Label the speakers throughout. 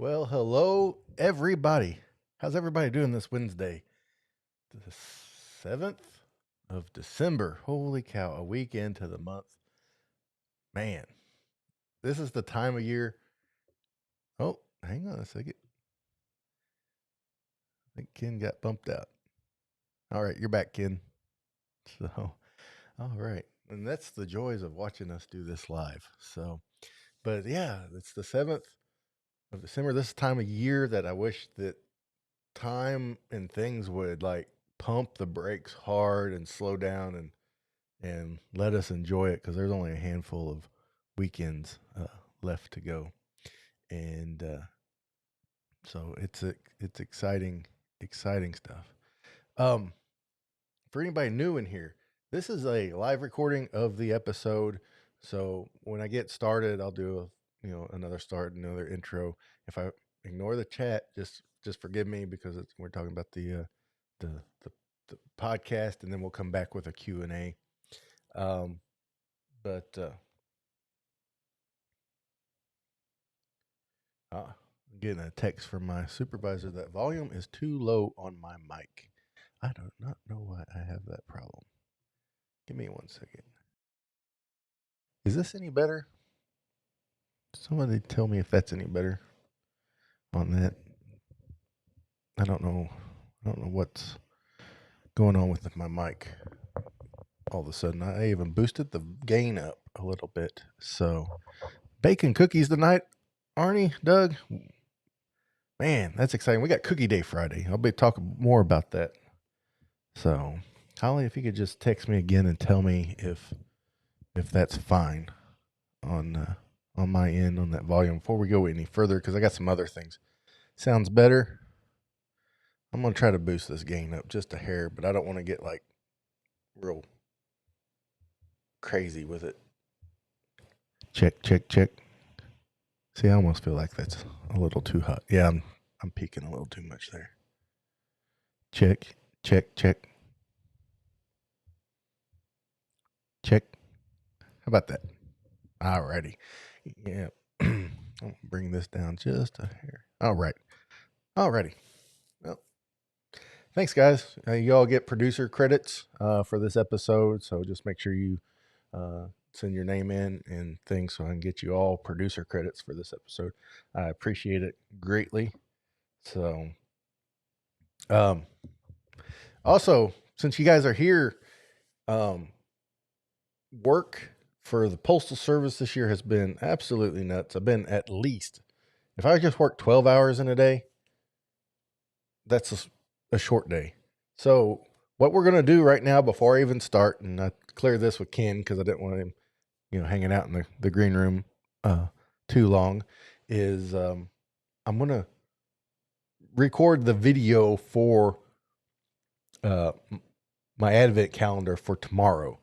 Speaker 1: Well, hello, everybody. How's everybody doing this Wednesday? The 7th of December. Holy cow, a week into the month. Man, this is the time of year. Oh, hang on a second. I think Ken got bumped out. All right, you're back, Ken. So, all right. And that's the joys of watching us do this live. So, but yeah, it's the 7th of December. This time of year that I wish that time and things would like pump the brakes hard and slow down and let us enjoy it because there's only a handful of weekends left to go, and so it's exciting stuff. Um, for anybody new in here, this is a live recording of the episode. So when I get started, I'll do another start, another intro. If I ignore the chat, just forgive me because we're talking about the, the the podcast, and then we'll come back with a Q&A. But I'm getting a text from my supervisor that volume is too low on my mic. I do not know why I have that problem. Give me 1 second. Is this any better? Somebody tell me if that's any better on that. I don't know. I don't know what's going on with my mic. All of a sudden, I even boosted the gain up a little bit. So, baking cookies tonight, Arnie, Doug. Man, that's exciting. We got Cookie Day Friday. I'll be talking more about that. So, Holly, if you could just text me again and tell me if that's fine on my end on that volume before we go any further, because I got some other things. Sounds better. I'm gonna try to boost this gain up just a hair, but I don't want to get like real crazy with it. Check, check, check. See, I almost feel like that's a little too hot. Yeah, I'm peaking a little too much there. Check, check, check. Check. How about that? Alrighty. Yeah. I'll bring this down just a hair. All right. Alrighty. Well, thanks, guys. You all get producer credits for this episode, so just make sure you send your name in and things so I can get you all producer credits for this episode. I appreciate it greatly. So, um, also, since you guys are here, work for the Postal Service this year has been absolutely nuts. I've been at least, if I just work 12 hours in a day, that's a short day. So what we're going to do right now before I even start, and I cleared this with Ken because I didn't want him, hanging out in the green room too long, is I'm going to record the video for my Advent calendar for tomorrow.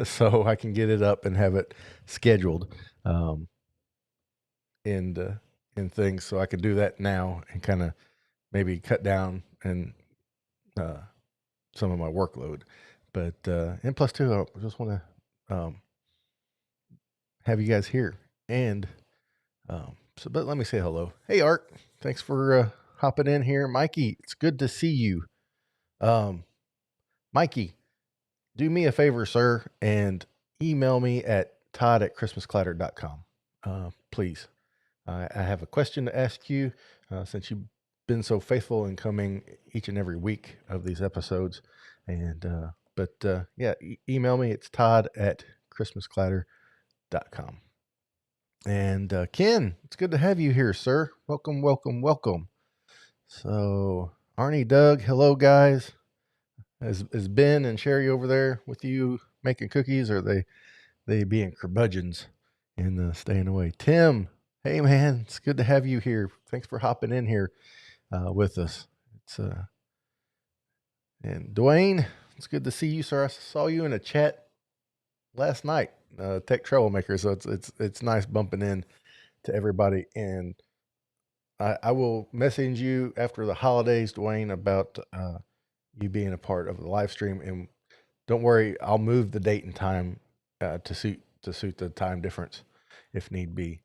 Speaker 1: So I can get it up and have it scheduled and things. So I can do that now and kind of maybe cut down and some of my workload. But and plus too, I just want to have you guys here. And but let me say hello. Hey, Art, thanks for hopping in here. Mikey, it's good to see you. Mikey, do me a favor, sir, and email me at todd@christmasclatter.com. Please. I have a question to ask you since you've been so faithful in coming each and every week of these episodes. And, yeah, email me. It's todd@christmasclatter.com. And Ken, it's good to have you here, sir. Welcome, welcome, welcome. So, Arnie, Doug, hello, guys. Is Ben and Sherry over there with you making cookies, or they being curmudgeons and staying away? Tim, hey man, it's good to have you here. Thanks for hopping in here with us. It's and Dwayne, it's good to see you, sir. I saw you in a chat last night, Tech Troublemaker. So it's nice bumping in to everybody, and I will message you after the holidays, Dwayne, about you being a part of the live stream. And don't worry, I'll move the date and time to suit the time difference if need be,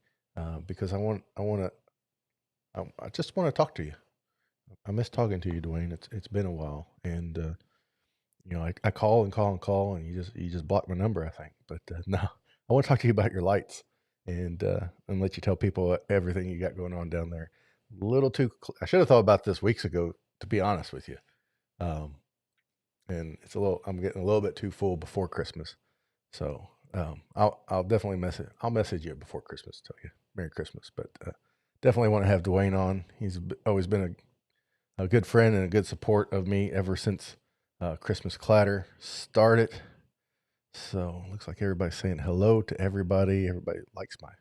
Speaker 1: because I want to I just want to talk to you. I miss talking to you, Dwayne. It's been a while, and I call and call and call, and you just blocked my number, I think. But no, I want to talk to you about your lights, and let you tell people everything you got going on down there. A little too. I should have thought about this weeks ago, to be honest with you. Um, and it's a little. I'm getting a little bit too full before Christmas, so I'll definitely message. I'll message you before Christmas, tell you Merry Christmas. But definitely want to have Dwayne on. He's always been a good friend and a good support of me ever since Christmas Clatter started. So looks like everybody's saying hello to everybody. Everybody likes my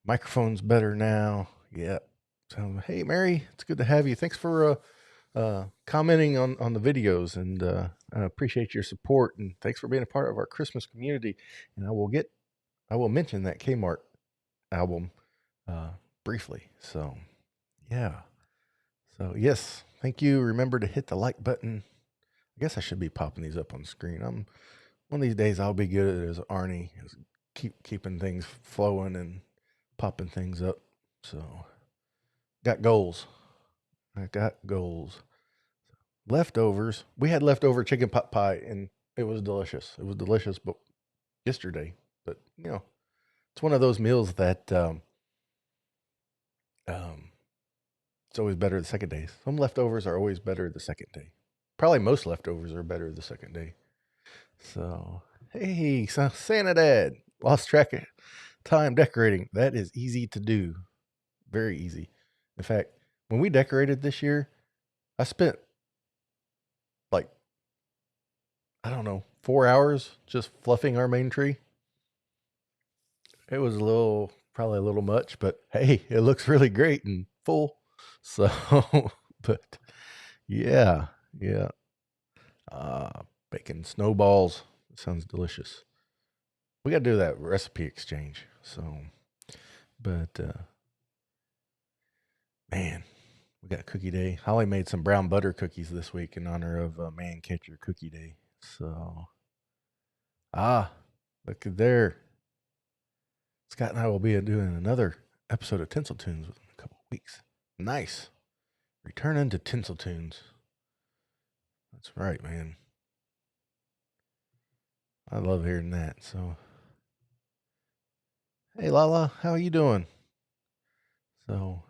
Speaker 1: microphones better now. Yep. So hey, Mary, it's good to have you. Thanks for commenting on the videos, and I appreciate your support, and thanks for being a part of our Christmas community. And I will mention that Kmart album briefly. So yeah. So yes, thank you. Remember to hit the like button. I guess I should be popping these up on screen. One of these days I'll be good as Arnie, is keeping things flowing and popping things up. So got goals. I got goals. Leftovers. We had leftover chicken pot pie, and it was delicious. It was delicious, but yesterday. But it's one of those meals that um, it's always better the second day. Some leftovers are always better the second day. Probably most leftovers are better the second day. So, hey, Santa Dad, lost track of time decorating. That is easy to do. Very easy. In fact, when we decorated this year, I spent like, I don't know, 4 hours just fluffing our main tree. It was probably a little much, but hey, it looks really great and full. So, but yeah, yeah. Baking snowballs. Sounds delicious. We got to do that recipe exchange. So, but man, we got cookie day. Holly made some brown butter cookies this week in honor of Man Catcher Cookie Day. So, look at there. Scott and I will be doing another episode of Tinsel Tunes within a couple of weeks. Nice. Returning to Tinsel Tunes. That's right, man. I love hearing that. So, hey, Lala, how are you doing? So,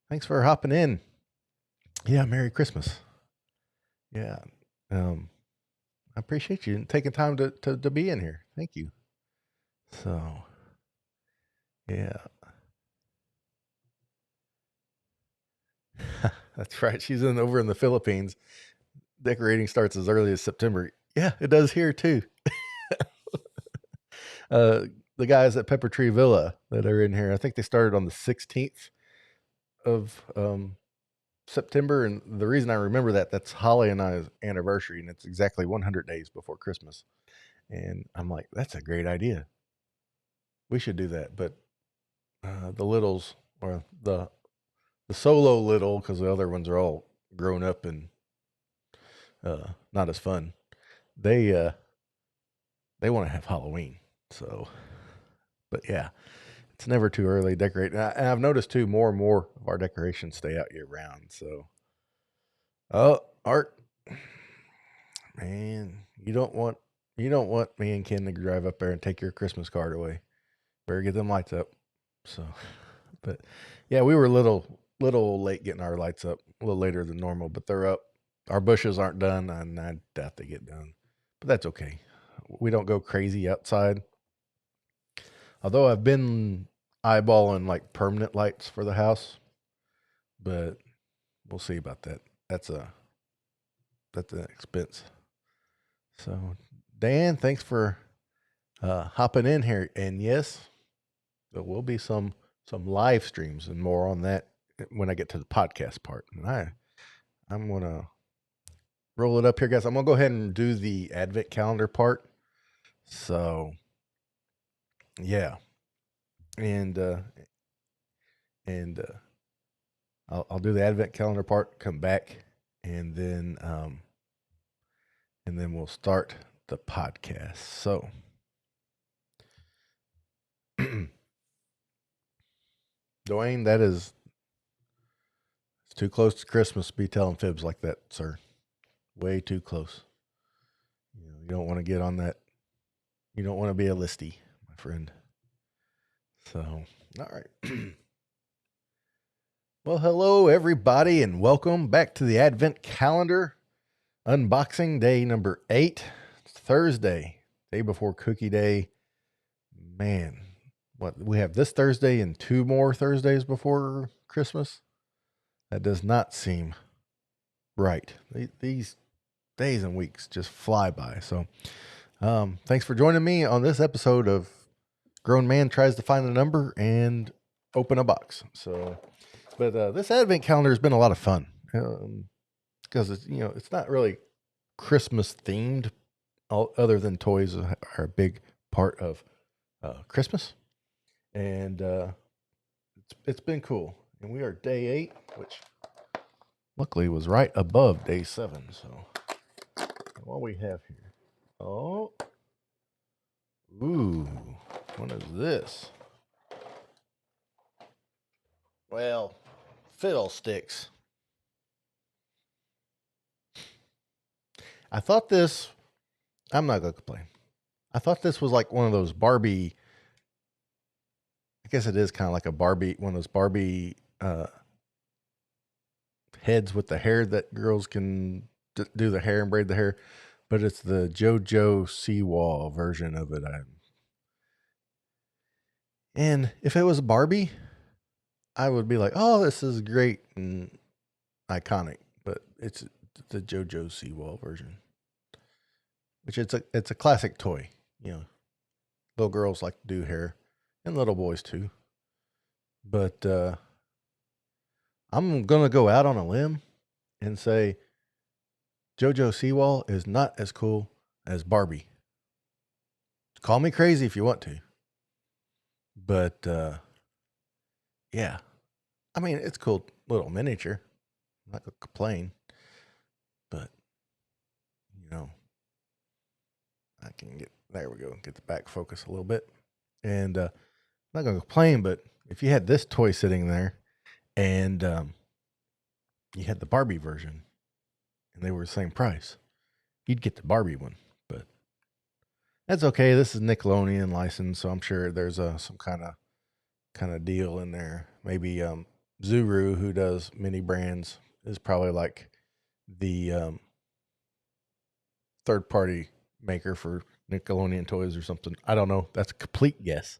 Speaker 1: thanks for hopping in. Yeah, Merry Christmas. Yeah. I appreciate you taking time to be in here. Thank you. So, yeah. That's right. She's over in the Philippines. Decorating starts as early as September. Yeah, it does here too. The guys at Pepper Tree Villa that are in here, I think they started on the 16th of September. And the reason I remember that's Holly and I's anniversary, and it's exactly 100 days before Christmas. And I'm like, that's a great idea. We should do that. But the littles, or the solo little, because the other ones are all grown up and not as fun. They want to have Halloween. So, but yeah, it's never too early to decorate. And I've noticed too, more and more of our decorations stay out year round. So, oh, Art, man, you don't want me and Ken to drive up there and take your Christmas card away. Better get them lights up. So, but yeah, we were a little late getting our lights up, a little later than normal, but they're up. Our bushes aren't done, and I doubt they get done, but that's okay. We don't go crazy outside. Although I've been eyeballing like permanent lights for the house, but we'll see about that. That's an expense. So, Dan, thanks for hopping in here. And yes, there will be some live streams and more on that when I get to the podcast part. And I'm gonna roll it up here, guys. I'm gonna go ahead and do the advent calendar part. So, yeah, and and I'll do the advent calendar part. Come back, and then we'll start the podcast. So, Dwayne, that is too close to Christmas to be telling fibs like that, sir. Way too close. You don't want to get on that. You don't want to be a listy, my friend. So, all right. Well, hello, everybody, and welcome back to the Advent Calendar unboxing day number 8. It's Thursday, day before Cookie Day. Man, what we have this Thursday and 2 more Thursdays before Christmas? That does not seem right. These days and weeks just fly by. So, thanks for joining me on this episode of Grown Man Tries to Find a Number and Open a Box. So, but this Advent calendar has been a lot of fun because it's not really Christmas themed, other than toys are a big part of Christmas, and it's been cool. And we are day 8, which luckily was right above day 7. So what we have here? Oh, ooh, what is this? Well, fiddlesticks. I thought this. I'm not gonna complain. I thought this was like one of those Barbie. I guess it is kind of like a Barbie, one of those Barbie heads with the hair that girls can do the hair and braid the hair, but it's the JoJo Seawall version of it. And if it was Barbie, I would be like, "Oh, this is great and iconic." But it's the JoJo Seawall version, which it's a classic toy. Little girls like to do hair, and little boys too. But I'm gonna go out on a limb and say JoJo Seawall is not as cool as Barbie. Call me crazy if you want to. But yeah. I mean, it's a cool little miniature. I'm not gonna complain. But I can there we go, get the back focus a little bit. And I'm not gonna complain, but if you had this toy sitting there and you had the Barbie version and they were the same price, you'd get the Barbie one. But that's okay. This is Nickelodeon license, so I'm sure there's some kind of deal in there. Maybe Zuru, who does mini brands, is probably like the third party maker for Nickelodeon toys or something. I don't know. That's a complete guess.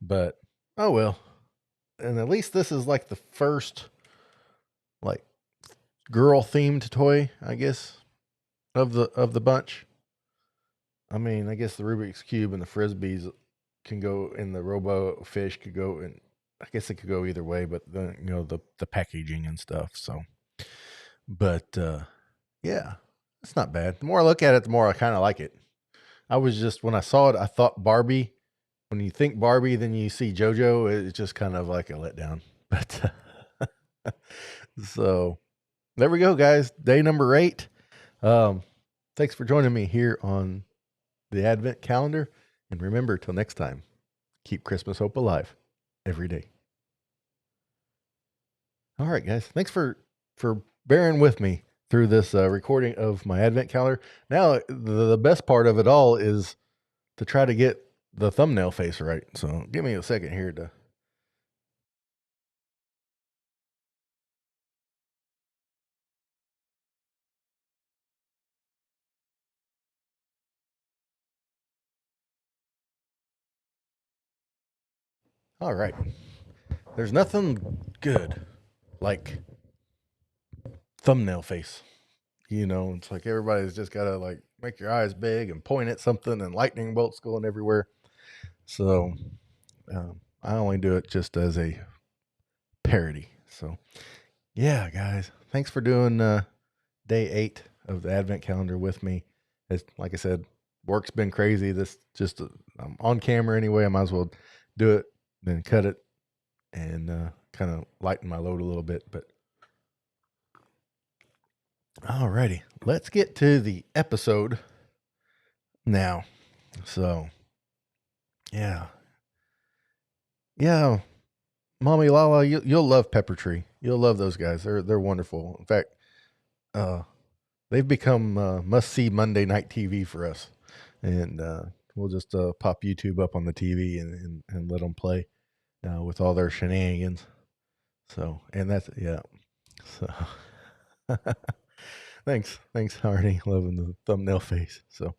Speaker 1: But oh well. And at least this is like the first like girl themed toy, I guess, of the bunch. I mean, I guess the Rubik's Cube and the Frisbees can go, and the Robo Fish could go, and I guess it could go either way, but the packaging and stuff. So, but yeah, it's not bad. The more I look at it, the more I kind of like it. When I saw it, I thought Barbie. When you think Barbie, then you see JoJo, it's just kind of like a letdown. But so there we go, guys. Day number 8. Thanks for joining me here on the Advent calendar. And remember, till next time, keep Christmas hope alive every day. All right, guys. Thanks for bearing with me through this recording of my Advent calendar. Now, the best part of it all is to try to get the thumbnail face right. So give me a second here to. All right. There's nothing good like thumbnail face. It's like everybody's just got to like make your eyes big and point at something and lightning bolts going everywhere. So I only do it just as a parody. So yeah, guys, thanks for doing day 8 of the Advent calendar with me. It's, like I said, work's been crazy. This just I'm on camera anyway. I might as well do it, then cut it, and kind of lighten my load a little bit. But alrighty, let's get to the episode now. So yeah. Mommy Lala, you'll love Pepper Tree. You'll love those guys. They're wonderful. In fact, uh, they've become must see Monday night TV for us, and we'll just pop YouTube up on the TV and let them play with all their shenanigans. So, and that's yeah. So, thanks, Harney. Loving the thumbnail face. So,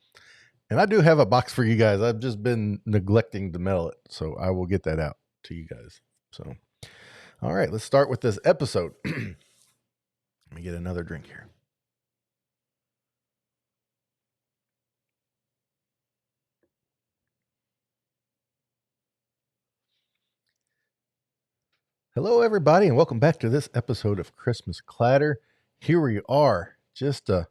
Speaker 1: and I do have a box for you guys. I've just been neglecting to mail it, so I will get that out to you guys. So, all right, let's start with this episode. Let me get another drink here. Hello, everybody, and welcome back to this episode of Christmas Clatter. Here we are, just a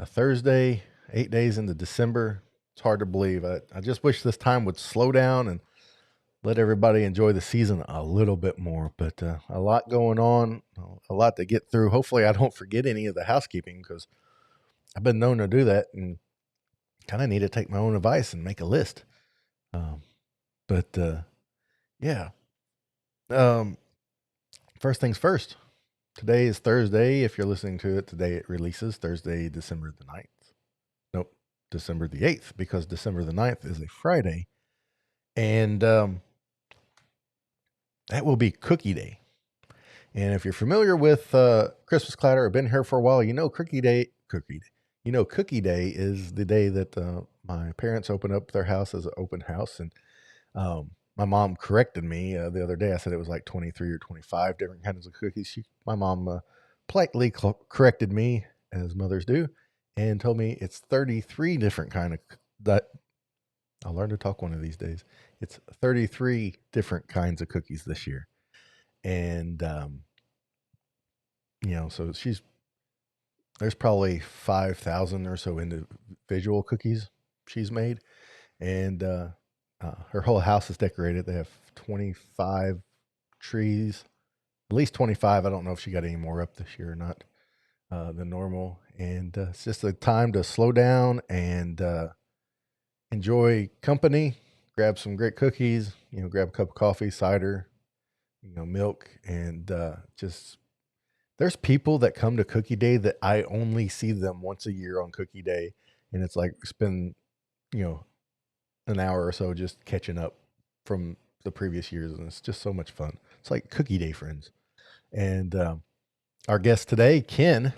Speaker 1: Thursday, 8 days into December. It's hard to believe. I just wish this time would slow down and let everybody enjoy the season a little bit more. But a lot going on, a lot to get through. Hopefully, I don't forget any of the housekeeping because I've been known to do that and kind of need to take my own advice and make a list. But yeah. First things first. Today is Thursday. If you're listening to it today, it releases Thursday, December the 9th. Nope, December the 8th, because December the 9th is a Friday. And that will be Cookie Day. And if you're familiar with Christmas Clatter or been here for a while, you know Cookie Day is the day that my parents open up their house as an open house. And my mom corrected me the other day. I said it was like 23 or 25 different kinds of cookies. My mom politely corrected me, as mothers do, and told me it's 33 different kind of that. I'll learn to talk one of these days. It's 33 different kinds of cookies this year. And, so there's probably 5,000 or so individual cookies she's made. And her whole house is decorated. They have 25 trees, at least 25. I don't know if she got any more up this year or not than normal. And it's just a time to slow down and enjoy company, grab some great cookies, grab a cup of coffee, cider, milk, and just there's people that come to Cookie Day that I only see them once a year on Cookie Day. And it's like spend, an hour or so just catching up from the previous years. And it's just so much fun. It's like Cookie Day friends. And our guest today, Ken,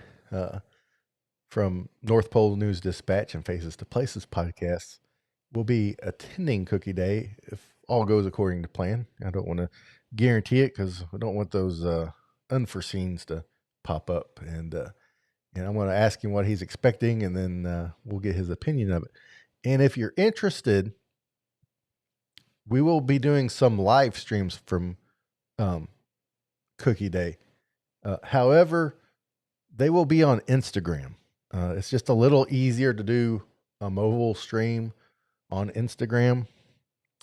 Speaker 1: from North Pole News Dispatch and Faces to Places podcasts, will be attending Cookie Day if all goes according to plan. I don't want to guarantee it because I don't want those unforeseens to pop up. And I'm going to ask him what he's expecting, and then we'll get his opinion of it. And if you're interested, we will be doing some live streams from Cookie Day. However, they will be on Instagram. It's just a little easier to do a mobile stream on Instagram.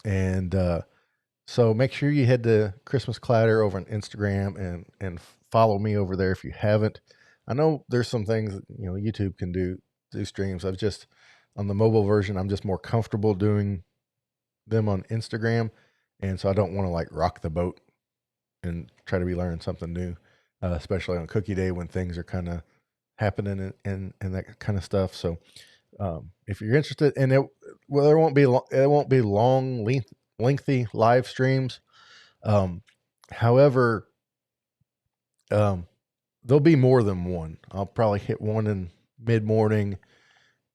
Speaker 1: And so make sure you head to Christmas Clatter over on Instagram and follow me over there if you haven't. I know there's some things YouTube can do streams. I've just on the mobile version, I'm just more comfortable doing them on Instagram, and so I don't want to like rock the boat and try to be learning something new, especially on Cookie Day when things are kind of happening and that kind of stuff. So if you're interested, and it won't be long lengthy live streams. However, there'll be more than one. I'll probably hit one in mid morning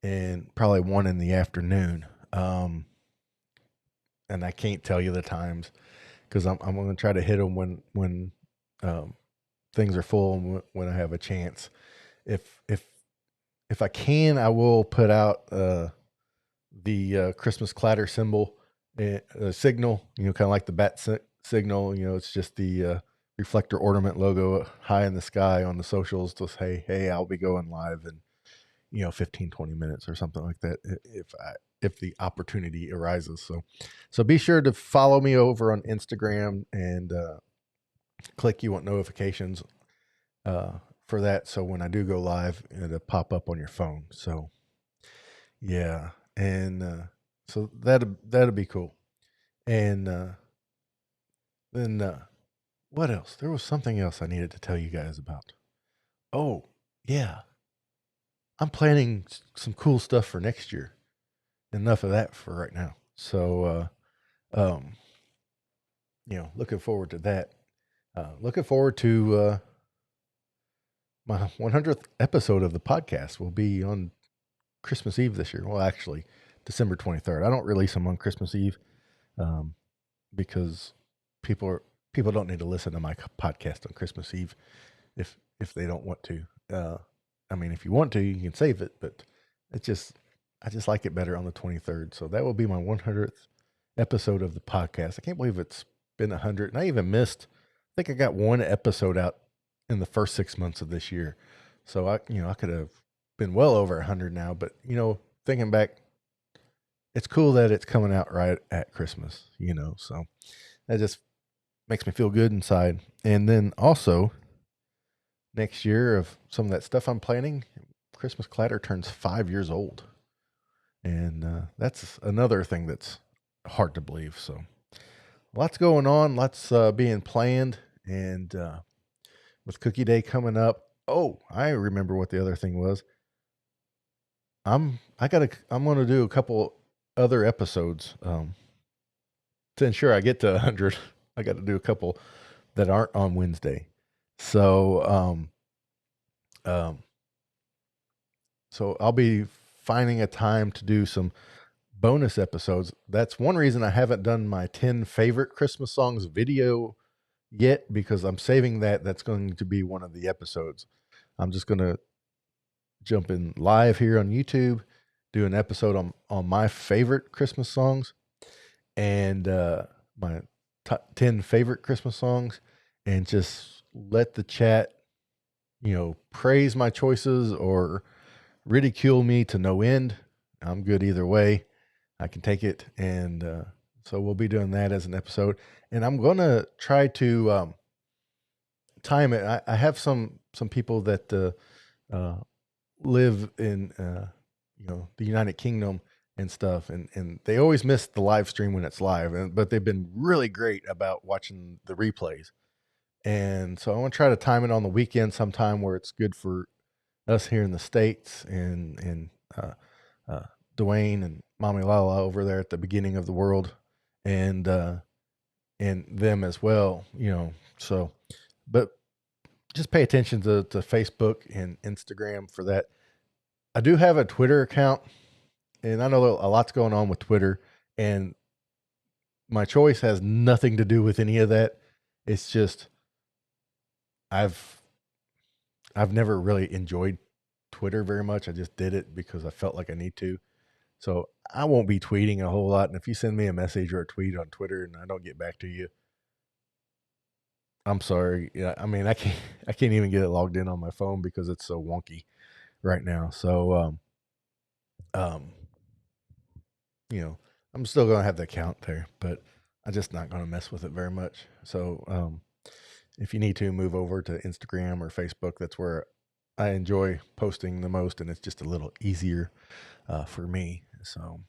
Speaker 1: and probably one in the afternoon. And I can't tell you the times because I'm going to try to hit them when things are full and when I have a chance. If I can, I will put out the Christmas Clatter symbol signal. Kind of like the bat signal. It's just the reflector ornament logo high in the sky on the socials to say, hey, I'll be going live in 15, 20 minutes or something like that if the opportunity arises. So be sure to follow me over on Instagram and click you want notifications for that. So when I do go live, it'll pop up on your phone. So yeah. And so that'll be cool. And Then what else? There was something else I needed to tell you guys about. Oh, yeah. I'm planning some cool stuff for next year. Enough of that for right now. So, um, looking forward to that. Looking forward to my 100th episode of the podcast will be on Christmas Eve this year. Well, actually, December 23rd. I don't release them on Christmas Eve um, because people are people don't need to listen to my podcast on Christmas Eve if they don't want to. I mean, if you want to, you can save it, but it's just I just like it better on the 23rd. So that will be my 100th episode of the podcast. I can't believe it's been 100, and I even missed. I think I got one episode out in the first 6 months of this year. So I could have been well over 100 now. But thinking back, it's cool that it's coming out right at Christmas. So that just makes me feel good inside. And then also next year of some of that stuff I'm planning, Christmas Clatter turns 5 years old. And that's another thing that's hard to believe. So lots going on, lots being planned. And with Cookie Day coming up, oh, I remember what the other thing was. I'm going to do a couple other episodes to ensure I get to 100. I got to do a couple that aren't on Wednesday. So so I'll be finding a time to do some bonus episodes. That's one reason I haven't done my 10 favorite Christmas songs video yet, because I'm saving that. That's going to be one of the episodes. I'm just going to jump in live here on YouTube, do an episode on my favorite Christmas songs and my top 10 favorite Christmas songs, and just let the chat, praise my choices or ridicule me to no end. I'm good either way. I can take it. And so we'll be doing that as an episode. And I'm going to try to time it. I have some people that live in the United Kingdom and stuff, and they always miss the live stream when it's live, but they've been really great about watching the replays. And so I want to try to time it on the weekend sometime where it's good for us here in the States, and Dwayne and Mommy Lala over there at the beginning of the world, and them as well. So, but just pay attention to Facebook and Instagram for that. I do have a Twitter account, and I know a lot's going on with Twitter, and my choice has nothing to do with any of that. It's just I've never really enjoyed Twitter very much. I just did it because I felt like I need to. So I won't be tweeting a whole lot. And if you send me a message or a tweet on Twitter and I don't get back to you, I'm sorry. Yeah, I mean, I can't even get it logged in on my phone because it's so wonky right now. So um, I'm still gonna have the account there, but I'm just not gonna mess with it very much. So if you need to move over to Instagram or Facebook, that's where I enjoy posting the most, and it's just a little easier for me. So,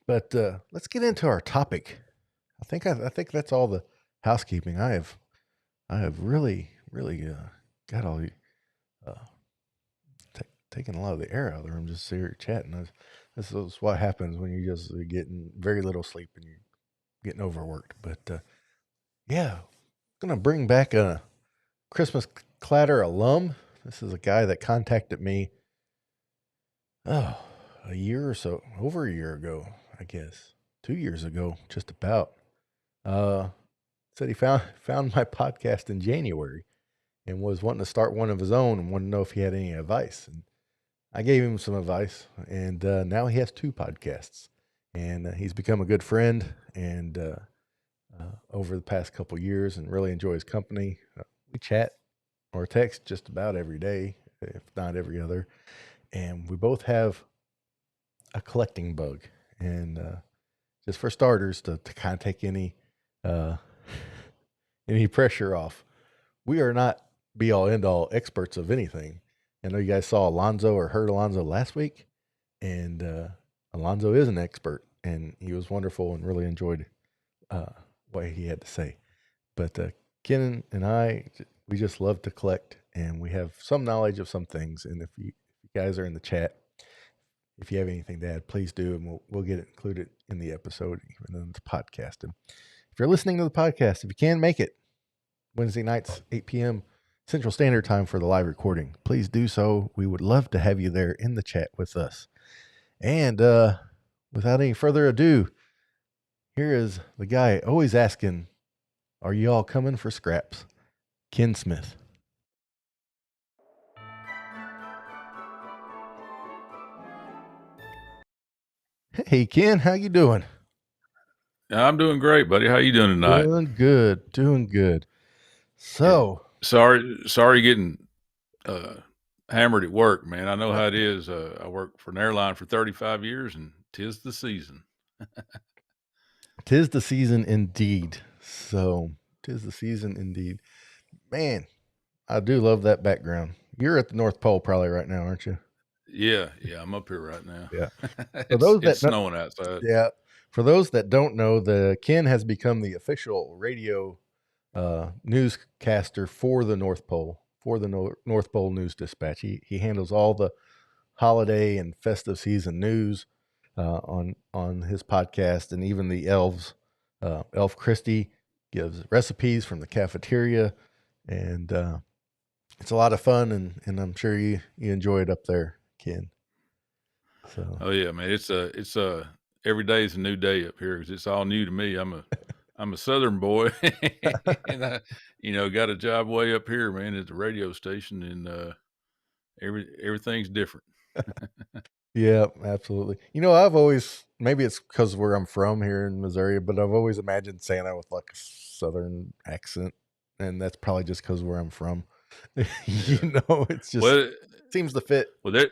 Speaker 1: but let's get into our topic. I think that's all the housekeeping. I have really got all the uh, taking a lot of the air out of the room just here chatting. This is what happens when you just getting very little sleep and you're getting overworked. But yeah, gonna bring back a Christmas Clatter alum. This is a guy that contacted me oh, a year or so, over a year ago, I guess. 2 years ago, just about. Uh Said he found my podcast in January and was wanting to start one of his own and wanted to know if he had any advice. And I gave him some advice, and now he has two podcasts, and he's become a good friend. And over the past couple years, and really enjoy his company. We chat or text just about every day, if not every other. And we both have a collecting bug, and just for starters, to kind of take uh, any pressure off, we are not be all end all experts of anything. I know you guys saw Alonzo or heard Alonzo last week, and Alonzo is an expert, and he was wonderful and really enjoyed what he had to say. But Ken and I, we just love to collect, and we have some knowledge of some things. And if you guys are in the chat, if you have anything to add, please do, and we'll get it included in the episode, even in the podcast. And if you're listening to the podcast, if you can make it Wednesday nights, 8 p.m. Central Standard Time for the live recording, please do so. We would love to have you there in the chat with us. And without any further ado, here is the guy always asking, are you all coming for scraps? Ken Smith. Hey, Ken, how you doing?
Speaker 2: I'm doing great, buddy. How you doing tonight?
Speaker 1: Doing good. So,
Speaker 2: sorry getting hammered at work, man. I know how it is. I worked for an airline for 35 years, and 'tis the season.
Speaker 1: 'tis the season indeed. So, 'tis the season indeed. Man, I do love that background. You're at the North Pole probably right now, aren't you?
Speaker 2: Yeah, I'm up here right now.
Speaker 1: Yeah.
Speaker 2: It's snowing outside.
Speaker 1: Yeah. For those that don't know, the Ken has become the official radio newscaster for the North Pole, for the North Pole News Dispatch. He handles all the holiday and festive season news on his podcast, and even the elves. Elf Christie gives recipes from the cafeteria, and it's a lot of fun, and I'm sure you enjoy it up there, Ken. So.
Speaker 2: Oh yeah, man. It's every day is a new day up here because it's all new to me. I'm a Southern boy, and I, got a job way up here, man, at the radio station, and everything's different.
Speaker 1: Yeah, absolutely. I've always, maybe it's because where I'm from here in Missouri, but I've always imagined Santa with like a Southern accent, and that's probably just because where I'm from. It's just seems to fit.
Speaker 2: Well,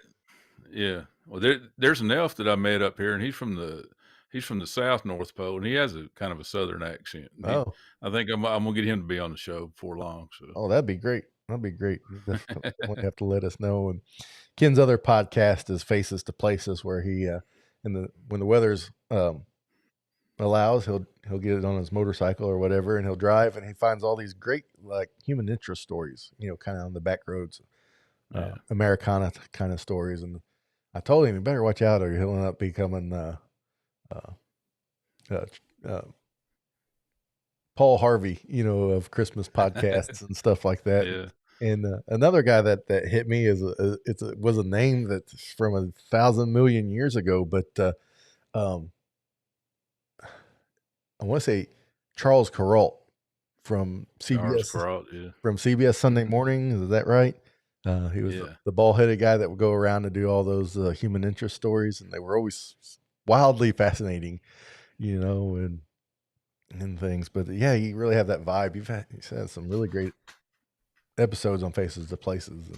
Speaker 2: there's an elf that I met up here, and he's from the South North Pole, and he has a kind of a Southern accent. I think I'm gonna get him to be on the show before long. So,
Speaker 1: that'd be great. That'd be great. You definitely have to let us know. And Ken's other podcast is Faces to Places, where he when the weather's allows, he'll get it on his motorcycle or whatever, and he'll drive, and he finds all these great like human interest stories, kind of on the back roads, Americana kind of stories. And I told him, you better watch out, or he'll end up becoming Paul Harvey, of Christmas podcasts and stuff like that.
Speaker 2: Yeah.
Speaker 1: And another guy that hit me was a name that's from 1,000 million years ago, but I want to say Charles Kuralt from CBS. From CBS Sunday Morning, is that right? He was the bald-headed guy that would go around and do all those human interest stories, and they were always wildly fascinating, and things. But yeah, you really have that vibe. He's had some really great episodes on Faces to Places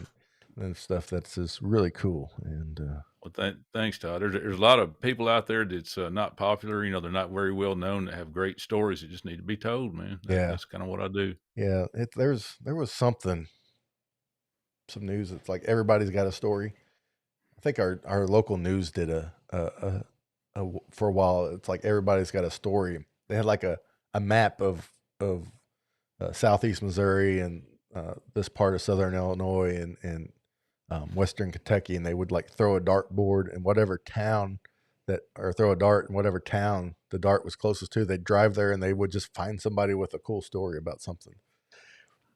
Speaker 1: and stuff that's just really cool. And
Speaker 2: well, thanks, Todd. There's a lot of people out there that's not popular. They're not very well known, that have great stories that just need to be told, man. That's kind of what I do.
Speaker 1: Yeah, there was some news that's like everybody's got a story. I think our local news did a for a while. It's like everybody's got a story. They had like a map of southeast Missouri and this part of southern Illinois and western Kentucky, and they would like throw a dartboard in whatever town throw a dart in whatever town the dart was closest to. They'd drive there and they would just find somebody with a cool story about something.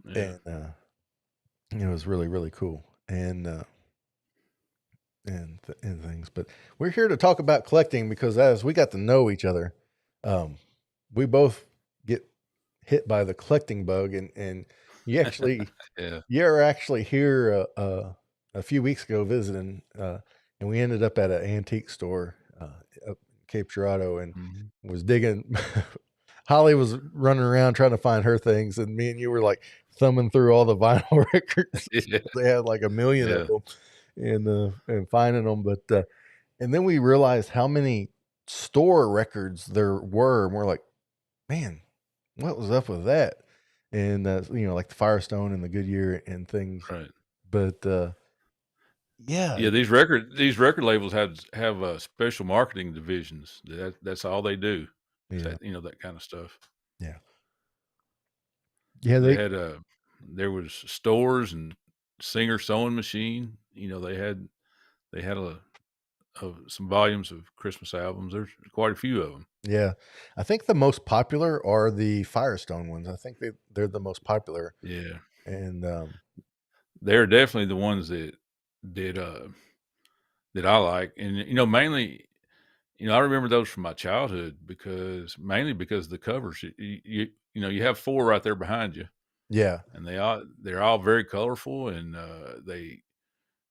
Speaker 2: Yeah.
Speaker 1: And it was really, really cool. And things. But we're here to talk about collecting because as we got to know each other, we both get hit by the collecting bug, and you actually you're actually here a few weeks ago visiting, and we ended up at an antique store up Cape Girardeau and was digging. Holly was running around trying to find her things, and me and you were like thumbing through all the vinyl records. They had like 1 million of them, and finding them. But and then we realized how many store records there were, and we're like, man, what was up with that? And like the Firestone and the Goodyear and things.
Speaker 2: Right.
Speaker 1: But
Speaker 2: these record labels have special marketing divisions. That's all they do.
Speaker 1: Yeah.
Speaker 2: That kind of stuff.
Speaker 1: Yeah. Yeah,
Speaker 2: They
Speaker 1: they
Speaker 2: had there was stores and Singer sewing machine. They had some volumes of Christmas albums. There's quite a few of them.
Speaker 1: yeah. I think the most popular are the Firestone ones. I think they're the most popular,
Speaker 2: Yeah,
Speaker 1: and,
Speaker 2: they're definitely the ones that uh, that I like, and mainly, I remember those from my childhood mainly because the covers. You have four right there behind you,
Speaker 1: yeah.
Speaker 2: and they're all very colorful, and they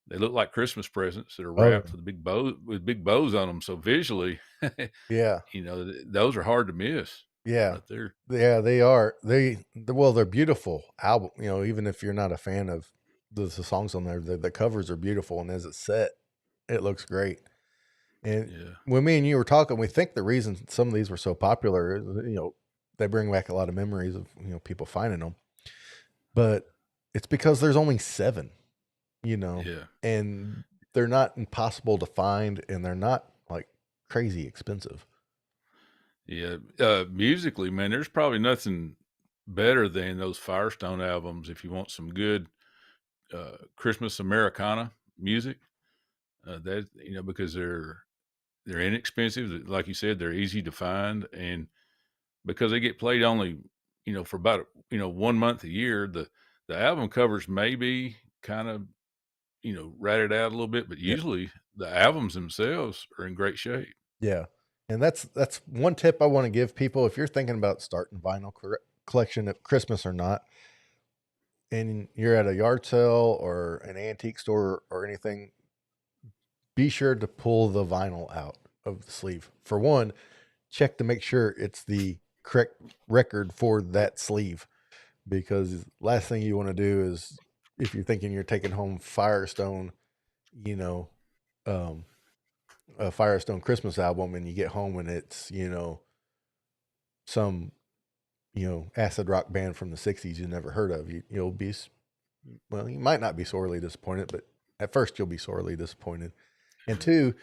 Speaker 2: look like Christmas presents that are
Speaker 1: Oh,
Speaker 2: wrapped with big bows on them. So visually,
Speaker 1: yeah,
Speaker 2: those are hard to miss
Speaker 1: yeah.
Speaker 2: right there.
Speaker 1: Yeah, they are. Well, they're beautiful album, even if you're not a fan of the songs on there, the covers are beautiful, and as it's set, it looks great. And
Speaker 2: Yeah,
Speaker 1: when me and you were talking, we think the reason some of these were so popular is, they bring back a lot of memories of, people finding them, but it's because there's only 7, you know,
Speaker 2: yeah,
Speaker 1: and they're not impossible to find, and they're not, like, crazy expensive.
Speaker 2: yeah. Musically, man, there's probably nothing better than those Firestone albums if you want some good Christmas Americana music. That because they're inexpensive, like you said, they're easy to find, and because they get played only for about 1 month a year, the album covers may be kind of ratted out a little bit, but
Speaker 1: Yeah.
Speaker 2: usually the albums themselves are in great shape.
Speaker 1: Yeah, and that's one tip I wanna give people if you're thinking about starting vinyl collection at Christmas or not, and you're at a yard sale or an antique store or anything, be sure to pull the vinyl out of the sleeve. For one, check to make sure it's the correct record for that sleeve, because last thing you wanna do is, if you're thinking you're taking home Firestone, you know, um, a Firestone Christmas album, and you get home and it's, some, acid rock band from the '60s you never heard of, you'll be well, you might not be sorely disappointed, but at first you'll be sorely disappointed. And two,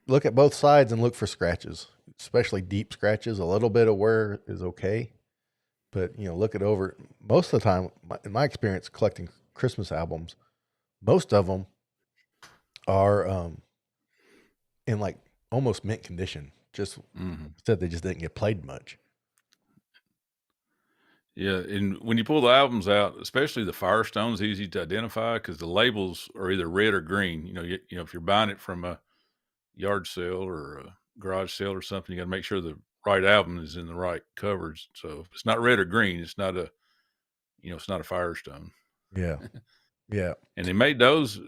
Speaker 1: look at both sides and look for scratches, especially deep scratches. A little bit of wear is okay, but look it over. Most of the time, in my experience collecting Christmas albums, most of them are in like almost mint condition. Just
Speaker 2: Hmm.
Speaker 1: said they just didn't get played much.
Speaker 2: Yeah, and when you pull the albums out, especially the Firestone's easy to identify because the labels are either red or green. If you're buying it from a yard sale or a garage sale or something, you got to make sure the right album is in the right covers. So if it's not red or green, it's not a Firestone.
Speaker 1: Yeah, yeah,
Speaker 2: And they made those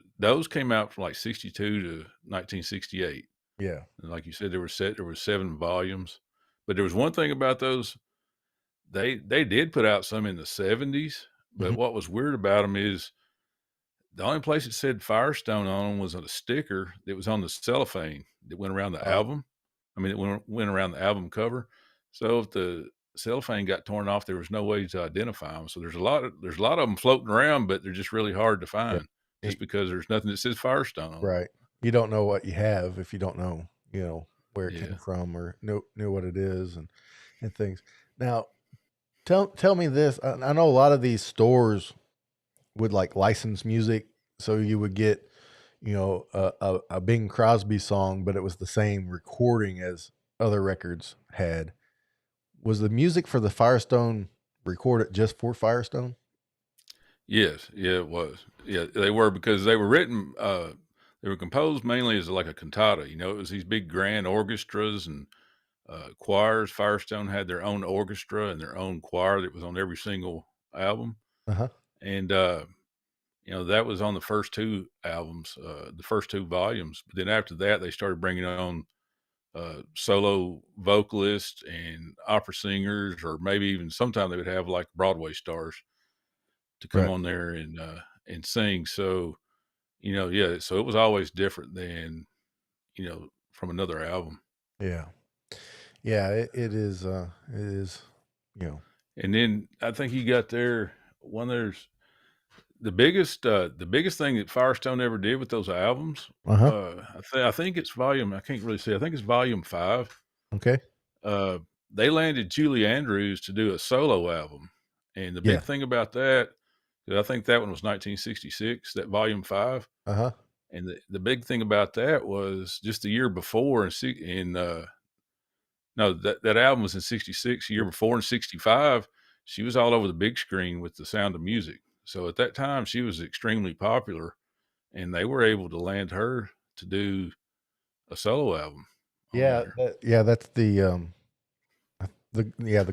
Speaker 2: came out from like 62 to 1968.
Speaker 1: yeah.
Speaker 2: And like you said, there were 7 volumes. But there was one thing about those, they did put out some in the 70s, but
Speaker 1: Mhm.
Speaker 2: what was weird about them is the only place it said Firestone on them was on a sticker that was on the cellophane that went around the
Speaker 1: Uh,
Speaker 2: album. I mean, it went around the album cover. So if the cellophane got torn off, there was no way to identify them. So there's a lot of them floating around, but they're just really hard to
Speaker 1: yeah.
Speaker 2: find,
Speaker 1: Y
Speaker 2: just because there's nothing that says Firestone on them.
Speaker 1: Right. You don't know what you have if you don't know, where it came
Speaker 2: Yeah.
Speaker 1: from or know what it is, and things. Now, tell me this. I know a lot of these stores would like license music, so you would get, a Bing Crosby song, but it was the same recording as other records had. Was the music for the Firestone recorded just for Firestone?
Speaker 2: Yes, yeah, it was. Yeah, they were because they were composed mainly as like a cantata. It was these big grand orchestras and choirs. Firestone had their own orchestra and their own choir that was on every single album,
Speaker 1: Uh-huh.
Speaker 2: and that was on the first 2 albums, the first 2 volumes. But then after that, they started bringing on solo vocalists and opera singers, or maybe even sometime they would have like Broadway stars to come
Speaker 1: Right.
Speaker 2: on there and sing. So yeah. So it was always different than from another album.
Speaker 1: Yeah. Yeah, it is, you know.
Speaker 2: And then I think you got there when there's the biggest thing that Firestone ever did with those albums.
Speaker 1: Uh-huh.
Speaker 2: I think it's volume. I can't really say. I think it's volume 5.
Speaker 1: Okay.
Speaker 2: Uh, they landed Julie Andrews to do a solo album, And the big
Speaker 1: Yeah.
Speaker 2: thing about that, I think that one was 1966, that volume 5.
Speaker 1: Uh-huh.
Speaker 2: And the big thing about that was just the year before no, that album was in 66. The year before in 65, she was all over the big screen with The Sound of Music. So at that time, she was extremely popular, and they were able to land her to do a solo album on
Speaker 1: Yeah,
Speaker 2: there.
Speaker 1: that's the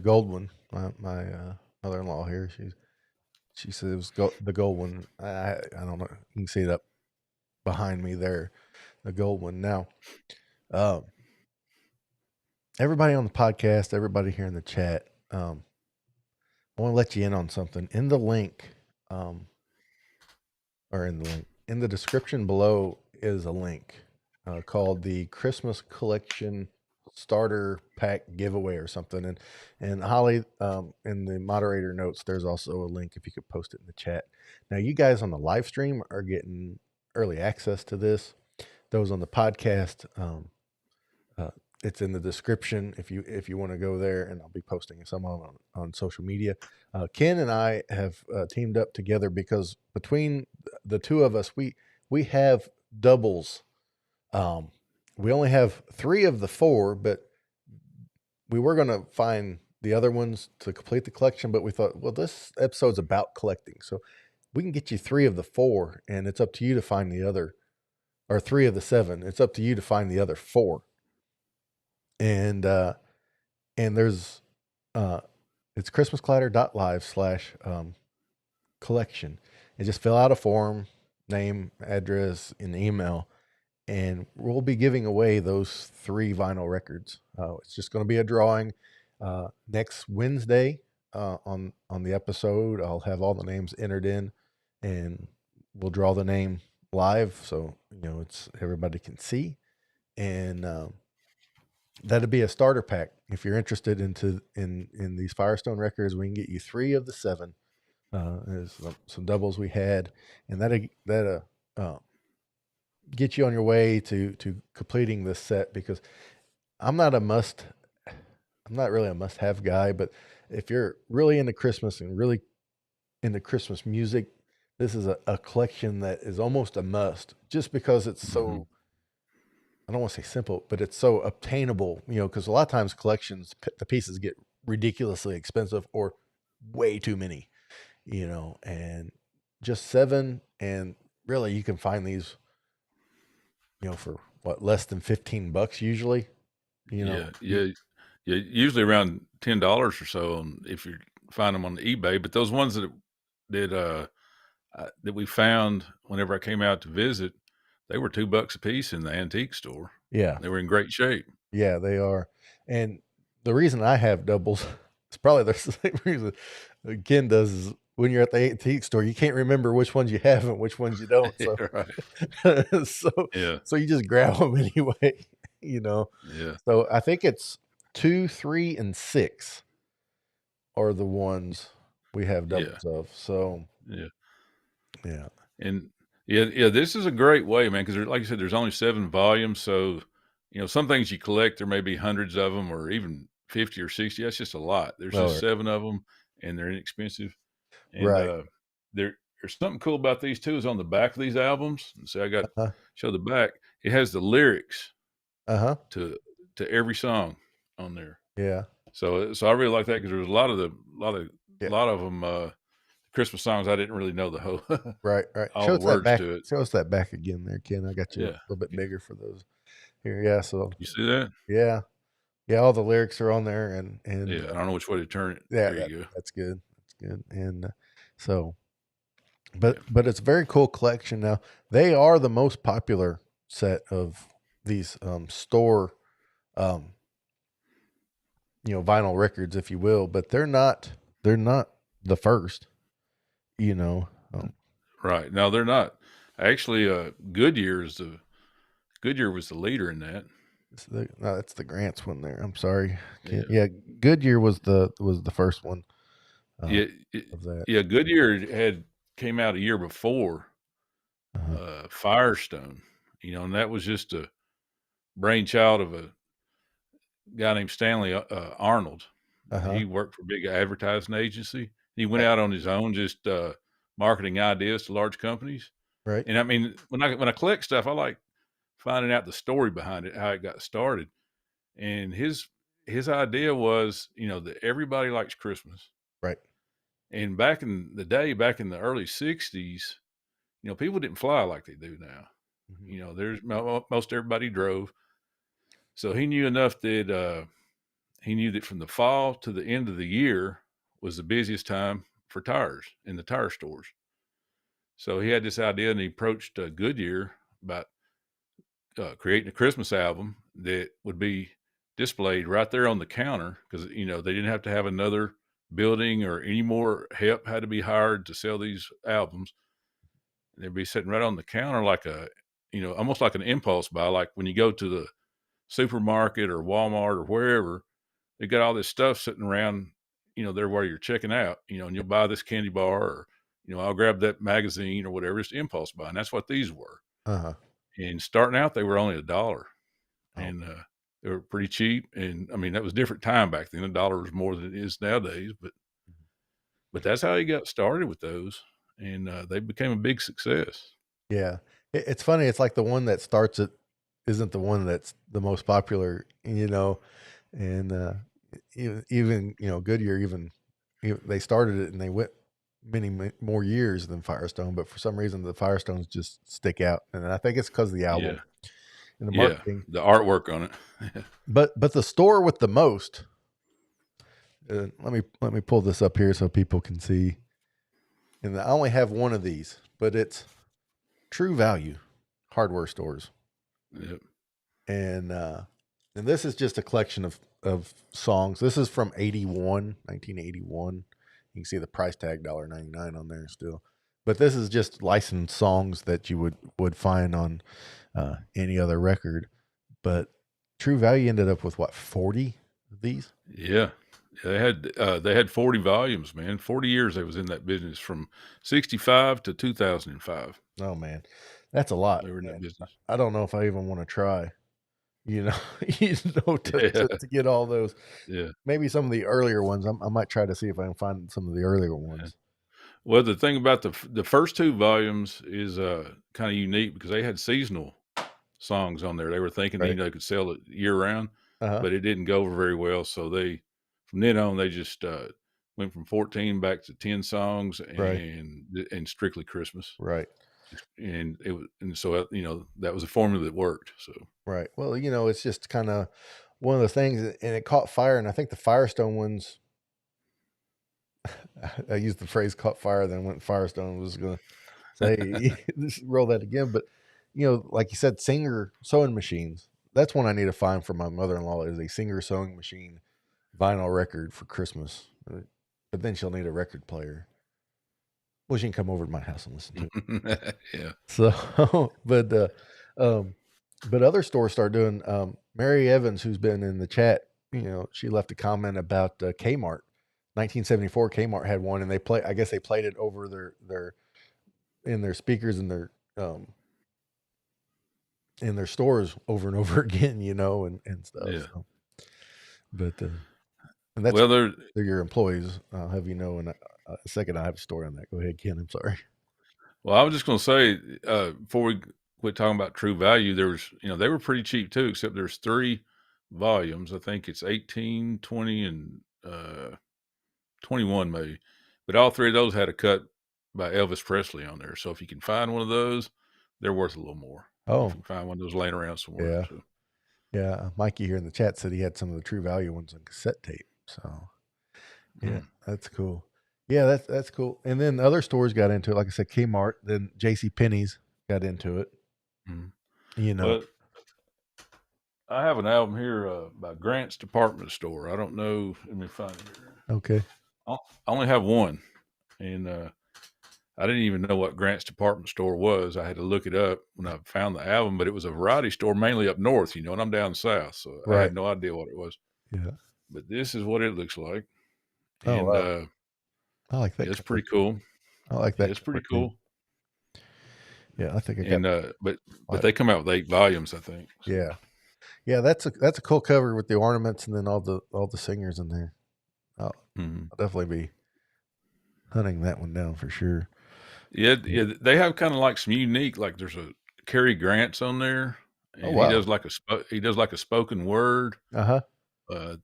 Speaker 1: gold one. My mother-in-law here, she said it was the gold one. I don't know. You can see it up behind me there, the gold one. Now, um, everybody on the podcast, everybody here in the chat, I want to let you in on something. In the link, um, or in the link in the description below is a link called the Christmas Collection Starter Pack Giveaway or something. And Holly, in the moderator notes, there's also a link if you could post it in the chat. Now, you guys on the live stream are getting early access to this. Those on the podcast, uh, it's in the description if you want to go there, and I'll be posting some on social media. Ken and I have teamed up together because between the two of us, we have doubles. Um, we only have 3 of the 4, but we were going to find the other ones to complete the collection. But we thought, well, this episode's about collecting, so we can get you 3 of the 4, and it's up to you to find the other, or 3 of the 7. It's up to you to find the other 4. And there's uh it's christmasclatter.live/collection, and just fill out a form, name, address, and email, and we'll be giving away those 3 vinyl records. It's just going to be a drawing next Wednesday. On the episode, I'll have all the names entered in, and we'll draw the name live, so it's everybody can see. And that'd be a starter pack. If you're interested in these Firestone records, we can get you 3 of the 7. There's some doubles we had, and that get you on your way to completing this set, because I'm not really a must have guy, but if you're really into Christmas and really into Christmas music, this is a collection that is almost a must, just because it's
Speaker 2: Hmm.
Speaker 1: so, I don't want to say simple, but it's so obtainable, because a lot of times collections, the pieces get ridiculously expensive or way too many, and just 7. And really, you can find these, for what, less than $15 usually,
Speaker 2: Yeah,
Speaker 1: you,
Speaker 2: yeah, yeah. Usually around $10 or so, if you find them on eBay. But those ones that we found whenever I came out to visit, they were $2 a piece in the antique store.
Speaker 1: yeah,
Speaker 2: They were in great shape.
Speaker 1: yeah, they are. And the reason I have doubles is probably the same reason Ken does, is when you're at the antique store, you can't remember which ones you have and which ones you don't. So,
Speaker 2: Right.
Speaker 1: so,
Speaker 2: Yeah.
Speaker 1: so you just grab them anyway, you know.
Speaker 2: Yeah.
Speaker 1: So I think it's 2, 3, and 6 are the ones we have
Speaker 2: Yeah.
Speaker 1: doubles of. So
Speaker 2: Yeah.
Speaker 1: yeah,
Speaker 2: And yeah, this is a great way, man, because like you said, there's only 7 volumes. So, some things you collect, there may be hundreds of them or even 50 or 60. That's just a lot. There's
Speaker 1: all
Speaker 2: just
Speaker 1: right,
Speaker 2: 7 of them, and they're inexpensive. And
Speaker 1: right,
Speaker 2: there's something cool about these too, is on the back of these albums. And so I got
Speaker 1: uh-huh,
Speaker 2: show the back. It has the lyrics
Speaker 1: uh-huh,
Speaker 2: to every song on there.
Speaker 1: yeah,
Speaker 2: So I really like that, because there was a
Speaker 1: yeah,
Speaker 2: lot of them Christmas songs I didn't really know the whole
Speaker 1: right, right.
Speaker 2: all the words to it.
Speaker 1: Show us that back again there, Ken. I got you a
Speaker 2: Yeah.
Speaker 1: little bit
Speaker 2: Yeah.
Speaker 1: bigger for those here. Yeah, so
Speaker 2: You see that?
Speaker 1: yeah, yeah, all the lyrics are on there, and
Speaker 2: Yeah, I don't know which way to turn it.
Speaker 1: yeah,
Speaker 2: There you go.
Speaker 1: that's good. That's good. And so,
Speaker 2: Yeah.
Speaker 1: but it's a very cool collection. Now, they are the most popular set of these store um vinyl records, if you will, but they're not the first, you know.
Speaker 2: Right. No, they're not. Actually, Goodyear was the leader in that.
Speaker 1: No, that's the Grants one there. I'm sorry.
Speaker 2: Yeah.
Speaker 1: Yeah, Goodyear was the first one uh,
Speaker 2: Yeah.
Speaker 1: of that.
Speaker 2: Yeah. Goodyear had came out a year before
Speaker 1: Uh-huh.
Speaker 2: Firestone, and that was just a brainchild of a guy named Stanley Arnold.
Speaker 1: Uh-huh.
Speaker 2: He worked for a big advertising agency, He went
Speaker 1: Right.
Speaker 2: out on his own, just marketing ideas to large companies.
Speaker 1: Right.
Speaker 2: And I mean, when I collect stuff, I like finding out the story behind it, how it got started. And his idea was, that everybody likes Christmas.
Speaker 1: Right.
Speaker 2: And back in the day, back in the early '60s, people didn't fly like they do now.
Speaker 1: Mhm.
Speaker 2: There's most everybody drove. So he knew enough that he knew that from the fall to the end of the year was the busiest time for tires in the tire stores. So he had this idea, and he approached Goodyear about creating a Christmas album that would be displayed right there on the counter, because they didn't have to have another building or any more help had to be hired to sell these albums. They'd be sitting right on the counter, like almost like an impulse buy, like when you go to the supermarket or Walmart or wherever. They got all this stuff sitting around, there where you're checking out, and you'll buy this candy bar, or I'll grab that magazine or whatever. It's impulse buy, and that's what these were.
Speaker 1: Uh-huh.
Speaker 2: And starting out, they were only $1,
Speaker 1: Oh.
Speaker 2: and they were pretty cheap. And I mean, that was a different time back then. $1 was more than it is nowadays, but that's how he got started with those, and they became a big success.
Speaker 1: Yeah. It's funny. It's like the one that starts it isn't the one that's the most popular, and even Goodyear they started it and they went many more years than Firestone, but for some reason the Firestones just stick out, and I think it's because of the
Speaker 2: Yeah,
Speaker 1: album and the
Speaker 2: yeah,
Speaker 1: marketing.
Speaker 2: the artwork on it.
Speaker 1: But the store with the most. Let me pull this up here so people can see. And I only have one of these, but it's True Value hardware stores.
Speaker 2: Yep.
Speaker 1: And this is just a collection of songs. This is from 1981. You can see the price tag $1.99 on there still. But this is just licensed songs that you would find on any other record. But True Value ended up with what, 40 of these?
Speaker 2: Yeah. They had 40 volumes, man. 40 years they was in that business, from 65 to 2005.
Speaker 1: Oh man, that's a lot.
Speaker 2: They were in that
Speaker 1: And
Speaker 2: business.
Speaker 1: I don't know if I even want to try. You know,
Speaker 2: Yeah.
Speaker 1: to get all those.
Speaker 2: Yeah.
Speaker 1: Maybe some of the earlier ones. I might try to see if I can find some of the earlier
Speaker 2: Yeah.
Speaker 1: ones.
Speaker 2: Well, the thing about the first two volumes is kind of unique, because they had seasonal songs on there. They were thinking,
Speaker 1: Right.
Speaker 2: they could sell it year round,
Speaker 1: Uh-huh.
Speaker 2: but it didn't go over very well. So from then on, they just went from 14 back to 10 songs,
Speaker 1: Right.
Speaker 2: and strictly Christmas.
Speaker 1: Right.
Speaker 2: And so that was a formula that worked. So
Speaker 1: Right. Well, it's just kind of one of the things, and it caught fire. And I think the Firestone ones, I used the phrase "caught fire," then went Firestone. Was going to say just roll that again, but like you said, Singer sewing machines. That's one I need to find for my mother-in-law. Is a Singer sewing machine vinyl record for Christmas. But then she'll need a record player. Well, she can come over to my house and listen to it.
Speaker 2: yeah,
Speaker 1: So, but other stores start doing. Mary Evans, who's been in the chat, she left a comment about Kmart. 1974, Kmart had one, and they play. I guess they played it over their in their speakers um, in their stores over and over again, and stuff.
Speaker 2: yeah.
Speaker 1: So, but and that's
Speaker 2: Well,
Speaker 1: they're your employees. I'll have you know in a second. I have a story on that. Go ahead, Ken. I'm sorry.
Speaker 2: I was just going to say, before we quit talking about True Value, there was, they were pretty cheap too, except there's 3 volumes. I think it's 18, 20, and 21 maybe. But all 3 of those had a cut by Elvis Presley on there. So if you can find one of those, they're worth a little more. If
Speaker 1: Oh,
Speaker 2: you can find one of those laying around somewhere.
Speaker 1: yeah.
Speaker 2: So
Speaker 1: Yeah, Mikey here in the chat said he had some of the True Value ones on cassette tape. So yeah, that's cool. Yeah, that's cool. And then other stores got into it. Like I said, Kmart, then J.C. Penney's got into it.
Speaker 2: mm.
Speaker 1: You know.
Speaker 2: Well, I have an album here by Grant's Department Store. I don't know. Let me find it here.
Speaker 1: Okay.
Speaker 2: I only have one, and I didn't even know what Grant's Department Store was. I had to look it up when I found the album, but it was a variety store mainly up north, and I'm down south, so I
Speaker 1: Right.
Speaker 2: had no idea what it was.
Speaker 1: Yeah.
Speaker 2: But this is what it looks like,
Speaker 1: Oh
Speaker 2: and
Speaker 1: wow. I like that
Speaker 2: it's
Speaker 1: cover.
Speaker 2: pretty cool.
Speaker 1: I like
Speaker 2: Yeah,
Speaker 1: that
Speaker 2: it's
Speaker 1: cover
Speaker 2: pretty
Speaker 1: too.
Speaker 2: cool.
Speaker 1: Yeah, I think I got.
Speaker 2: And but they come out with 8 volumes, I think. So.
Speaker 1: Yeah. Yeah, that's a cool cover with the ornaments and then all the singers in there. I'll
Speaker 2: Mhm.
Speaker 1: definitely be hunting that one down for sure.
Speaker 2: Yeah, yeah, they have kind of like some unique, like there's a Cary Grant's on there,
Speaker 1: Oh
Speaker 2: and
Speaker 1: wow.
Speaker 2: he does like a spoken word
Speaker 1: Uh-huh.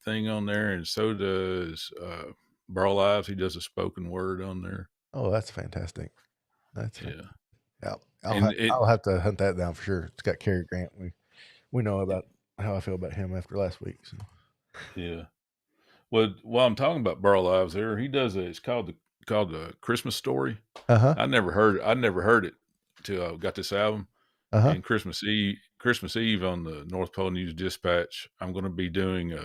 Speaker 2: thing on there, and so does Burl Ives. He does a spoken word on there.
Speaker 1: Oh, that's fantastic. That's
Speaker 2: Yeah,
Speaker 1: yeah.
Speaker 2: and it
Speaker 1: I'll have to hunt that down for sure. It's got Cary Grant. We know about how I feel about him after last week. So.
Speaker 2: yeah. Well, while I'm talking about Burl Ives, there he does a. It's called the Christmas Story.
Speaker 1: Uh-huh.
Speaker 2: I never heard it till I got this album.
Speaker 1: Uh-huh.
Speaker 2: And Christmas Eve on the North Pole News Dispatch, I'm going to be doing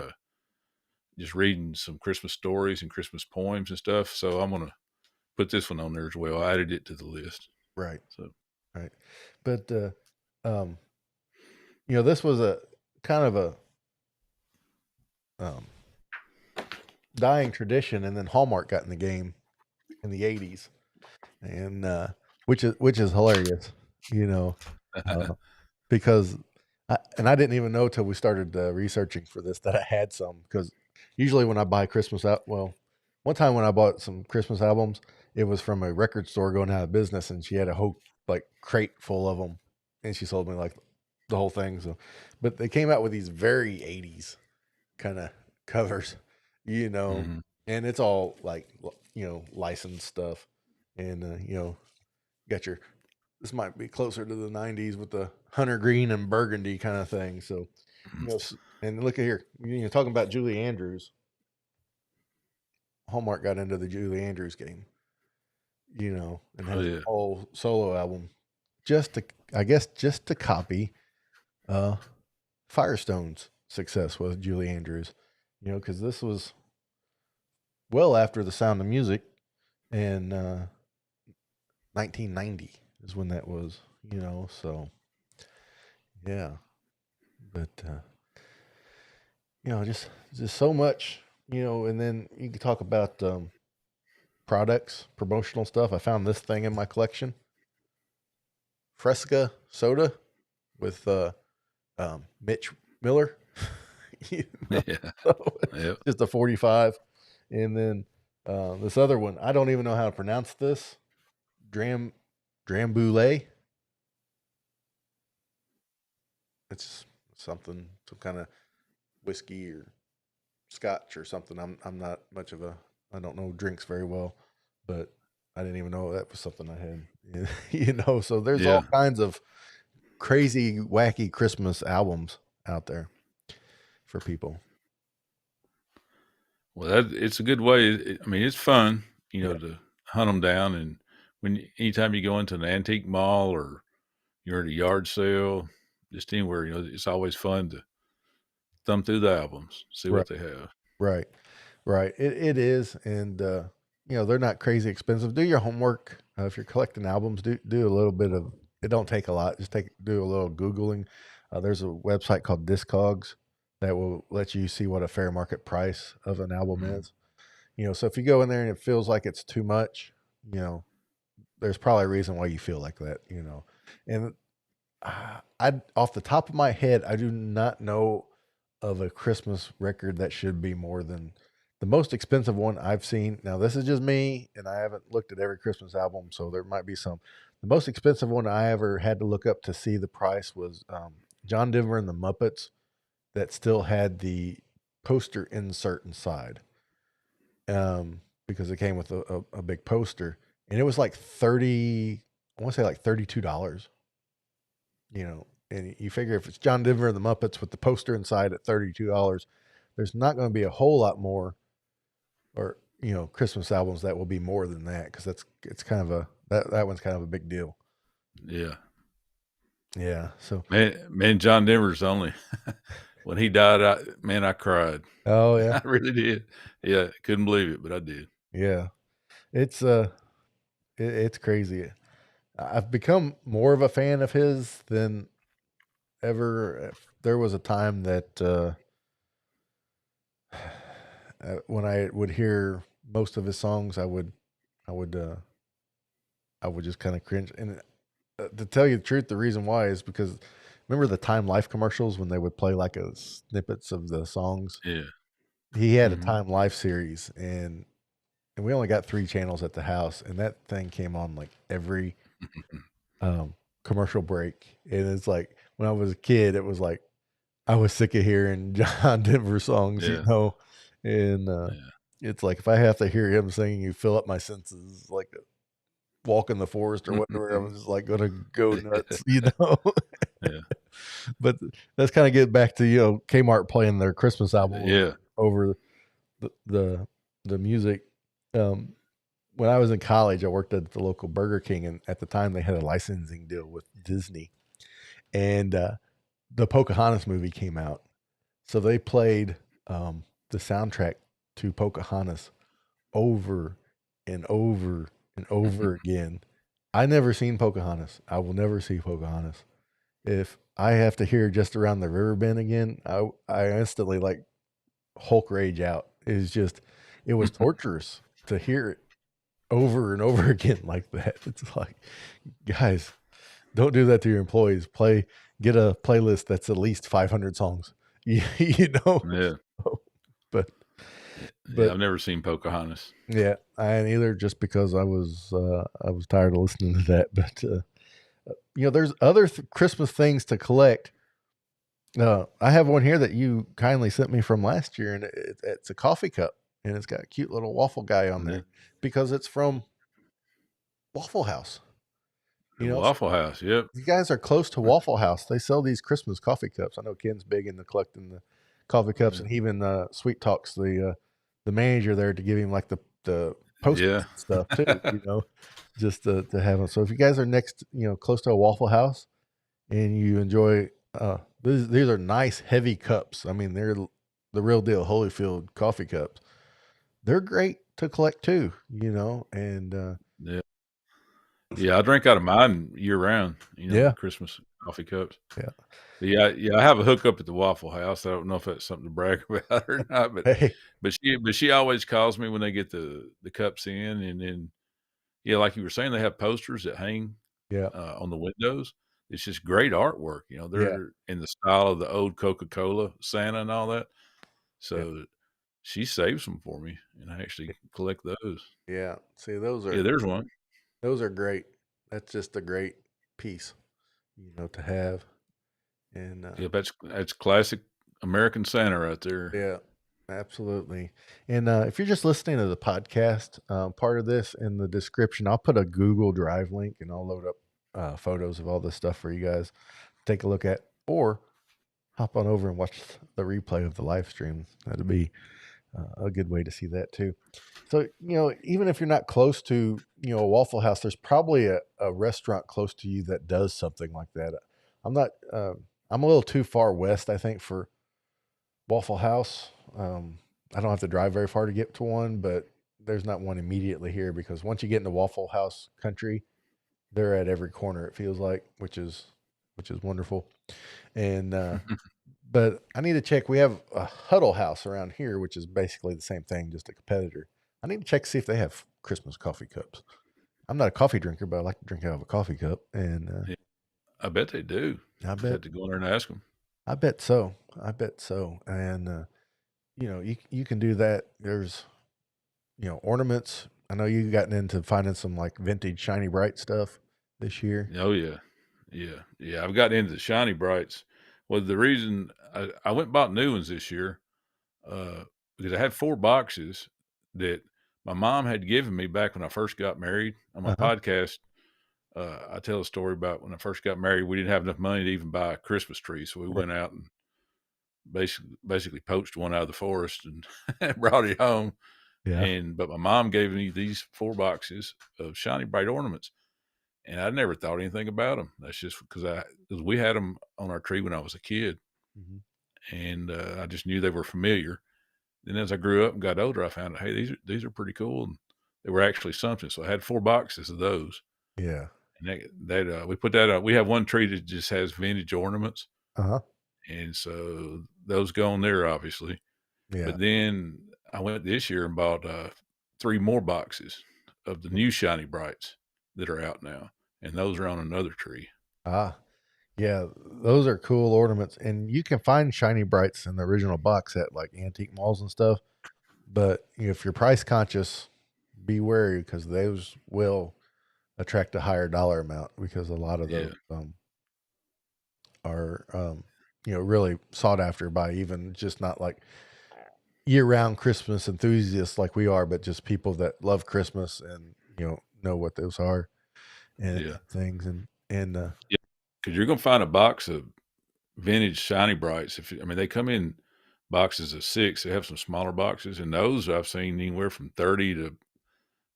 Speaker 2: just reading some Christmas stories and Christmas poems and stuff. So I'm going to put this one on there as well. I added it to the list.
Speaker 1: Right.
Speaker 2: So
Speaker 1: Right. But um, this was a kind of a um dying tradition, and then Hallmark got in the game in the 80s, and which is hilarious, you know, uh, because I didn't even know till we started researching for this that I had some, because usually when I buy one time when I bought some Christmas albums, it was from a record store going out of business, and she had a whole like crate full of them, and she sold me like the whole thing. So, but they came out with these very 80s kind of covers, you know,
Speaker 2: mhm.
Speaker 1: and it's all like licensed stuff, and got your this might be closer to the 90s with the hunter green and burgundy kind of thing. So, and look at here, talking about Julie Andrews. Hallmark got into the Julie Andrews game, and
Speaker 2: Oh
Speaker 1: has a
Speaker 2: yeah,
Speaker 1: whole solo album just to, I guess, just to copy uh, Firestone's success with Julie Andrews, because this was well after The Sound of Music, and 1990 is when that was, so yeah, but just so much, and then you can talk about products, promotional stuff. I found this thing in my collection, Fresca soda with Mitch Miller. you
Speaker 2: yeah,
Speaker 1: so
Speaker 2: yeah.
Speaker 1: just a 45, and then this other one. I don't even know how to pronounce this. Dram Drambulet. It's something, some kind of whiskey or scotch or something. I'm not much of a I don't know drinks very well, but I didn't even know that was something I had. So there's
Speaker 2: Yeah.
Speaker 1: all kinds of crazy, wacky Christmas albums out there for people.
Speaker 2: Well, it's a good way. I mean, it's fun,
Speaker 1: Yeah,
Speaker 2: to hunt them down. And anytime you go into an antique mall or you're at a yard sale, just anywhere, it's always fun to thumb through the albums, see
Speaker 1: right,
Speaker 2: what they have.
Speaker 1: right, right. It is, and they're not crazy expensive. Do your homework if you're collecting albums. Do a little bit of. It don't take a lot. Just do a little googling. There's a website called Discogs that will let you see what a fair market price of an album
Speaker 2: Mhm.
Speaker 1: is. So if you go in there and it feels like it's too much, there's probably a reason why you feel like that. And I off the top of my head, I do not know of a Christmas record that should be more than the most expensive one I've seen. Now, this is just me, and I haven't looked at every Christmas album, so there might be some. The most expensive one I ever had to look up to see the price was John Denver and the Muppets, that still had the poster insert inside, because it came with a big poster, and it was like 30. I want to say like $32. And you figure if it's John Denver and the Muppets with the poster inside at $32, there's not going to be a whole lot more, or Christmas albums that will be more than that, because it's kind of that one's kind of a big deal.
Speaker 2: Yeah.
Speaker 1: Yeah. So.
Speaker 2: Man, John Denver's only when he died, I cried.
Speaker 1: Oh yeah.
Speaker 2: I really did. Yeah, couldn't believe it, but I did.
Speaker 1: Yeah. It's it's crazy. I've become more of a fan of his than ever. There was a time that when I would hear most of his songs, I would I would just kind of cringe. And to tell you the truth, the reason why is because remember the Time Life commercials when they would play like a snippets of the songs.
Speaker 2: Yeah.
Speaker 1: He had a
Speaker 2: Mhm.
Speaker 1: Time Life series, and and we only got 3 channels at the house, and that thing came on like every commercial break. And it's like when I was a kid, it was like I was sick of hearing John Denver songs,
Speaker 2: Yeah.
Speaker 1: and
Speaker 2: Yeah.
Speaker 1: it's like if I have to hear him singing, you fill up my senses like a walk in the forest or whatever. I'm just like gonna go nuts,
Speaker 2: Yeah.
Speaker 1: But let's kind of get back to Kmart playing their Christmas album
Speaker 2: Yeah.
Speaker 1: over the music. Um, when I was in college, I worked at the local Burger King, and at the time they had a licensing deal with Disney, and the Pocahontas movie came out, so they played the soundtrack to Pocahontas over and over and over again. I never seen Pocahontas. I will never see Pocahontas. If I have to hear just around the river bend again, I instantly like Hulk rage out. It was torturous to hear it over and over again like that. It's like, guys, don't do that to your employees. Get a playlist that's at least 500 songs. You know,
Speaker 2: Yeah.
Speaker 1: but
Speaker 2: Yeah.
Speaker 1: but
Speaker 2: I've never seen Pocahontas.
Speaker 1: yeah, I ain't either. Just because I was tired of listening to that. But there's other Christmas things to collect. I have one here that you kindly sent me from last year, and it's a coffee cup, and it's got a cute little waffle guy on
Speaker 2: Yeah.
Speaker 1: there because it's from Waffle House.
Speaker 2: The
Speaker 1: So
Speaker 2: Waffle House. Yep.
Speaker 1: you guys are close to Waffle House. They sell these Christmas coffee cups. I know Ken's big into collecting the coffee cups,
Speaker 2: Yeah.
Speaker 1: and he even sweet talks the manager there to give him like the
Speaker 2: Yeah.
Speaker 1: Postmates and stuff too. Just to have them. So if you guys are next, close to a Waffle House, and you enjoy these are nice heavy cups. I mean, they're the real deal Holyfield coffee cups. They're great to collect too. And
Speaker 2: Yeah. Yeah. I drink out of mine year round, the
Speaker 1: yeah,
Speaker 2: Christmas coffee cups.
Speaker 1: yeah.
Speaker 2: But yeah, I have a hookup at the Waffle House. I don't know if that's something to brag about or not, but
Speaker 1: Hey,
Speaker 2: she always calls me when they get the cups in, and then yeah, like you were saying, they have posters that hang
Speaker 1: yeah,
Speaker 2: on the windows. It's just great artwork.
Speaker 1: yeah,
Speaker 2: They're in the style of the old Coca-Cola Santa and all that.
Speaker 1: yeah,
Speaker 2: So she saves them for me, and I actually collect those.
Speaker 1: yeah. See,
Speaker 2: Yeah, there's one.
Speaker 1: those are great. That's just a great piece, to have. And
Speaker 2: Yeah, that's classic American Santa right there.
Speaker 1: yeah, absolutely. And if you're just listening to the podcast, part of this in the description, I'll put a Google Drive link, and I'll load up photos of all this stuff for you guys to take a look at, or hop on over and watch the replay of the live stream. That'd be a good way to see that too. So, even if you're not close to, a Waffle House, there's probably a restaurant close to you that does something like that. I'm not, I'm a little too far west, I think, for Waffle House. I don't have to drive very far to get to one, but there's not one immediately here because once you get into Waffle House country, they're at every corner. It feels like, which is wonderful. And but I need to check. We have a Huddle House around here, which is basically the same thing, just a competitor. I need to check to see if they have Christmas coffee cups. I'm not a coffee drinker, but I like to drink out of a coffee cup, and
Speaker 2: Yeah, I bet they do.
Speaker 1: I
Speaker 2: Just
Speaker 1: bet
Speaker 2: have to go in there and ask them.
Speaker 1: I bet so. I bet so. And you can do that. There's ornaments. I know you've gotten into finding some like vintage shiny bright stuff this year.
Speaker 2: Oh yeah, yeah. I've got into the shiny brights. Well, the reason I went and bought new ones this year, because I had 4 boxes that my mom had given me back when I first got married. On my
Speaker 1: Uh huh.
Speaker 2: podcast, I tell a story about when I first got married. We didn't have enough money to even buy a Christmas tree, so we
Speaker 1: Right.
Speaker 2: went out and basically poached one out of the forest and brought it home.
Speaker 1: Yeah.
Speaker 2: But my mom gave me these 4 boxes of shiny bright ornaments, and I never thought anything about them. That's just because we had them on our tree when I was a kid,
Speaker 1: Hmm.
Speaker 2: and I just knew they were familiar. Then as I grew up and got older, I found out, hey, these are pretty cool, and they were actually something. So I had 4 boxes of those,
Speaker 1: Yeah.
Speaker 2: and we put that up. We have one tree that just has vintage ornaments,
Speaker 1: Uh huh.
Speaker 2: and so those go on there, obviously.
Speaker 1: Yeah.
Speaker 2: But then I went this year and bought 3 more boxes of the new shiny brights that are out now, and those are on another tree.
Speaker 1: Ah. Yeah, those are cool ornaments, and you can find shiny brights in the original box at like antique malls and stuff. But if you're price conscious, be wary because those will attract a higher dollar amount because a lot of
Speaker 2: Yeah.
Speaker 1: those are really sought after by even just not like year round Christmas enthusiasts like we are, but just people that love Christmas and know what those are
Speaker 2: Yeah.
Speaker 1: and things and
Speaker 2: Yeah. Because you're gonna find a box of vintage shiny brights. I mean, they come in boxes of 6. They have some smaller boxes, and those I've seen anywhere from 30 to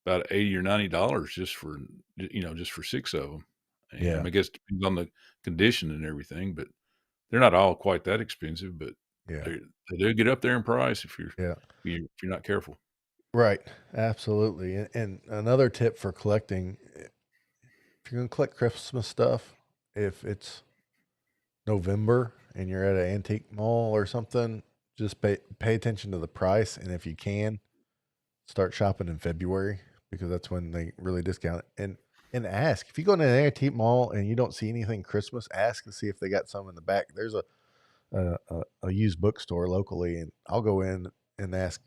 Speaker 2: about 80 or $90 just for 6 of them. And I
Speaker 1: yeah,
Speaker 2: mean, I guess it depends on the condition and everything, but they're not all quite that expensive, but
Speaker 1: yeah,
Speaker 2: they do get up there in price
Speaker 1: yeah.
Speaker 2: if you're not careful.
Speaker 1: Right, absolutely. And another tip for collecting, if you're gonna collect Christmas stuff, if it's November and you're at an antique mall or something, just pay attention to the price, and if you can, start shopping in February because that's when they really discount it. And ask if you go to an antique mall and you don't see anything Christmas, ask and see if they got some in the back. There's a used bookstore locally, and I'll go in and ask,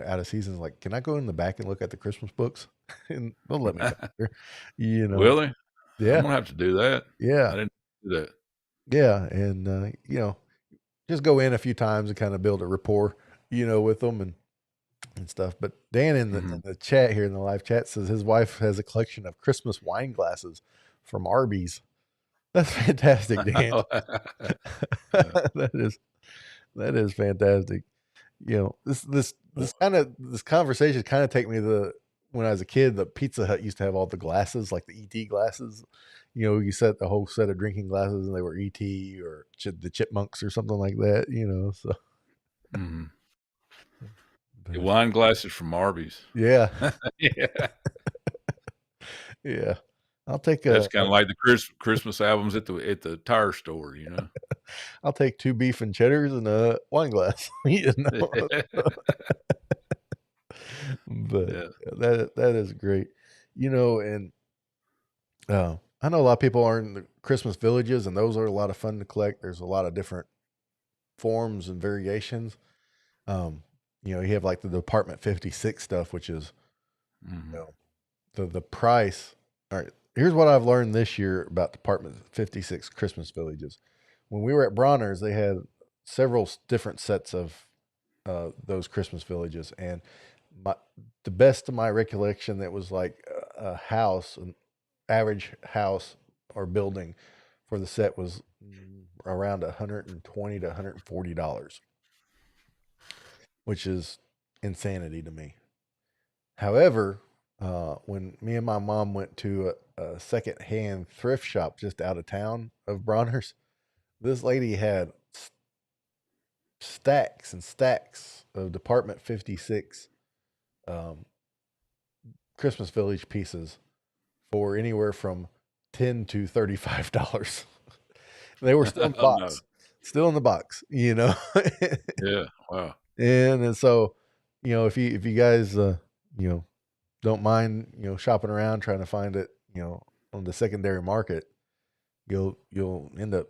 Speaker 1: out of seasons, like, can I go in the back and look at the Christmas books? And they'll let me go there. You know,
Speaker 2: Will they? I'm
Speaker 1: yeah,
Speaker 2: gonna have to do that.
Speaker 1: yeah,
Speaker 2: I didn't do that.
Speaker 1: yeah, and just go in a few times and kind of build a rapport, with them and stuff. But Dan in the
Speaker 2: Mhm.
Speaker 1: chat here in the live chat says his wife has a collection of Christmas wine glasses from Arby's. That's fantastic, Dan.
Speaker 2: Yeah.
Speaker 1: that is fantastic. This conversation kind of take me to when I was a kid. The Pizza Hut used to have all the glasses, like the ET glasses. You set the whole set of drinking glasses, and they were ET or the Chipmunks or something like that. So,
Speaker 2: Mhm. Yeah,
Speaker 1: but
Speaker 2: wine glasses from Arby's.
Speaker 1: yeah,
Speaker 2: Yeah.
Speaker 1: yeah. I'll take
Speaker 2: That's kinda like the Christmas albums at the tire store, you know?
Speaker 1: I'll take 2 beef and cheddars and a wine glass. But
Speaker 2: Yeah.
Speaker 1: that is great. And I know a lot of people are in the Christmas villages, and those are a lot of fun to collect. There's a lot of different forms and variations. Um, you have like the Department 56 stuff, which is you
Speaker 2: Mhm.
Speaker 1: know the price. All right, here's what I've learned this year about Department 56 Christmas villages. When we were at Bronner's, they had several different sets of those Christmas villages, and my the best of my recollection, that was like a house, an average house or building for the set was around $120 to $140, which is insanity to me. However, when me and my mom went to a secondhand thrift shop just out of town of Bronner's, this lady had stacks and stacks of Department 56 um, Christmas Village pieces for anywhere from $10 to $35. They were still in the
Speaker 2: Oh, no.
Speaker 1: box, still in the box,
Speaker 2: Yeah, wow.
Speaker 1: and so, if you guys, you know, don't mind, shopping around trying to find it, on the secondary market, you'll end up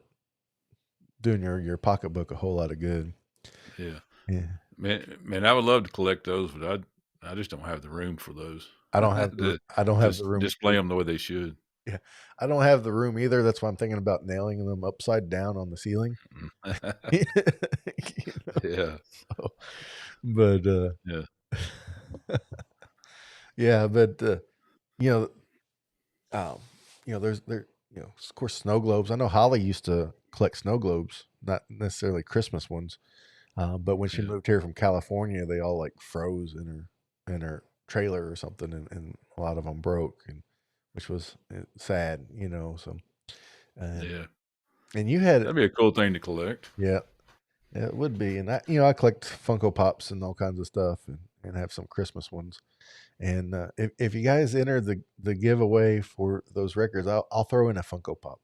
Speaker 1: doing your pocketbook a whole lot of good.
Speaker 2: Yeah.
Speaker 1: Yeah,
Speaker 2: Man, I would love to collect those, but I just don't have the room for those to
Speaker 1: I don't have the room
Speaker 2: display
Speaker 1: either.
Speaker 2: them the way they should.
Speaker 1: Yeah, I don't have the room either. That's why I'm thinking about nailing them upside down on the ceiling. You
Speaker 2: Yeah,
Speaker 1: so, but
Speaker 2: yeah,
Speaker 1: yeah, but you know, um, there's of course, snow globes. I know Holly used to collect snow globes, not necessarily Christmas ones. But when she
Speaker 2: yeah,
Speaker 1: moved here from California, they all like froze in her trailer or something, and a lot of them broke, and which was sad, So and
Speaker 2: yeah.
Speaker 1: and you had
Speaker 2: That'd be a cool thing to collect.
Speaker 1: yeah, yeah, it would be, and I collect Funko Pops and all kinds of stuff, and have some Christmas ones. And if you guys enter the giveaway for those records, I'll throw in a Funko Pop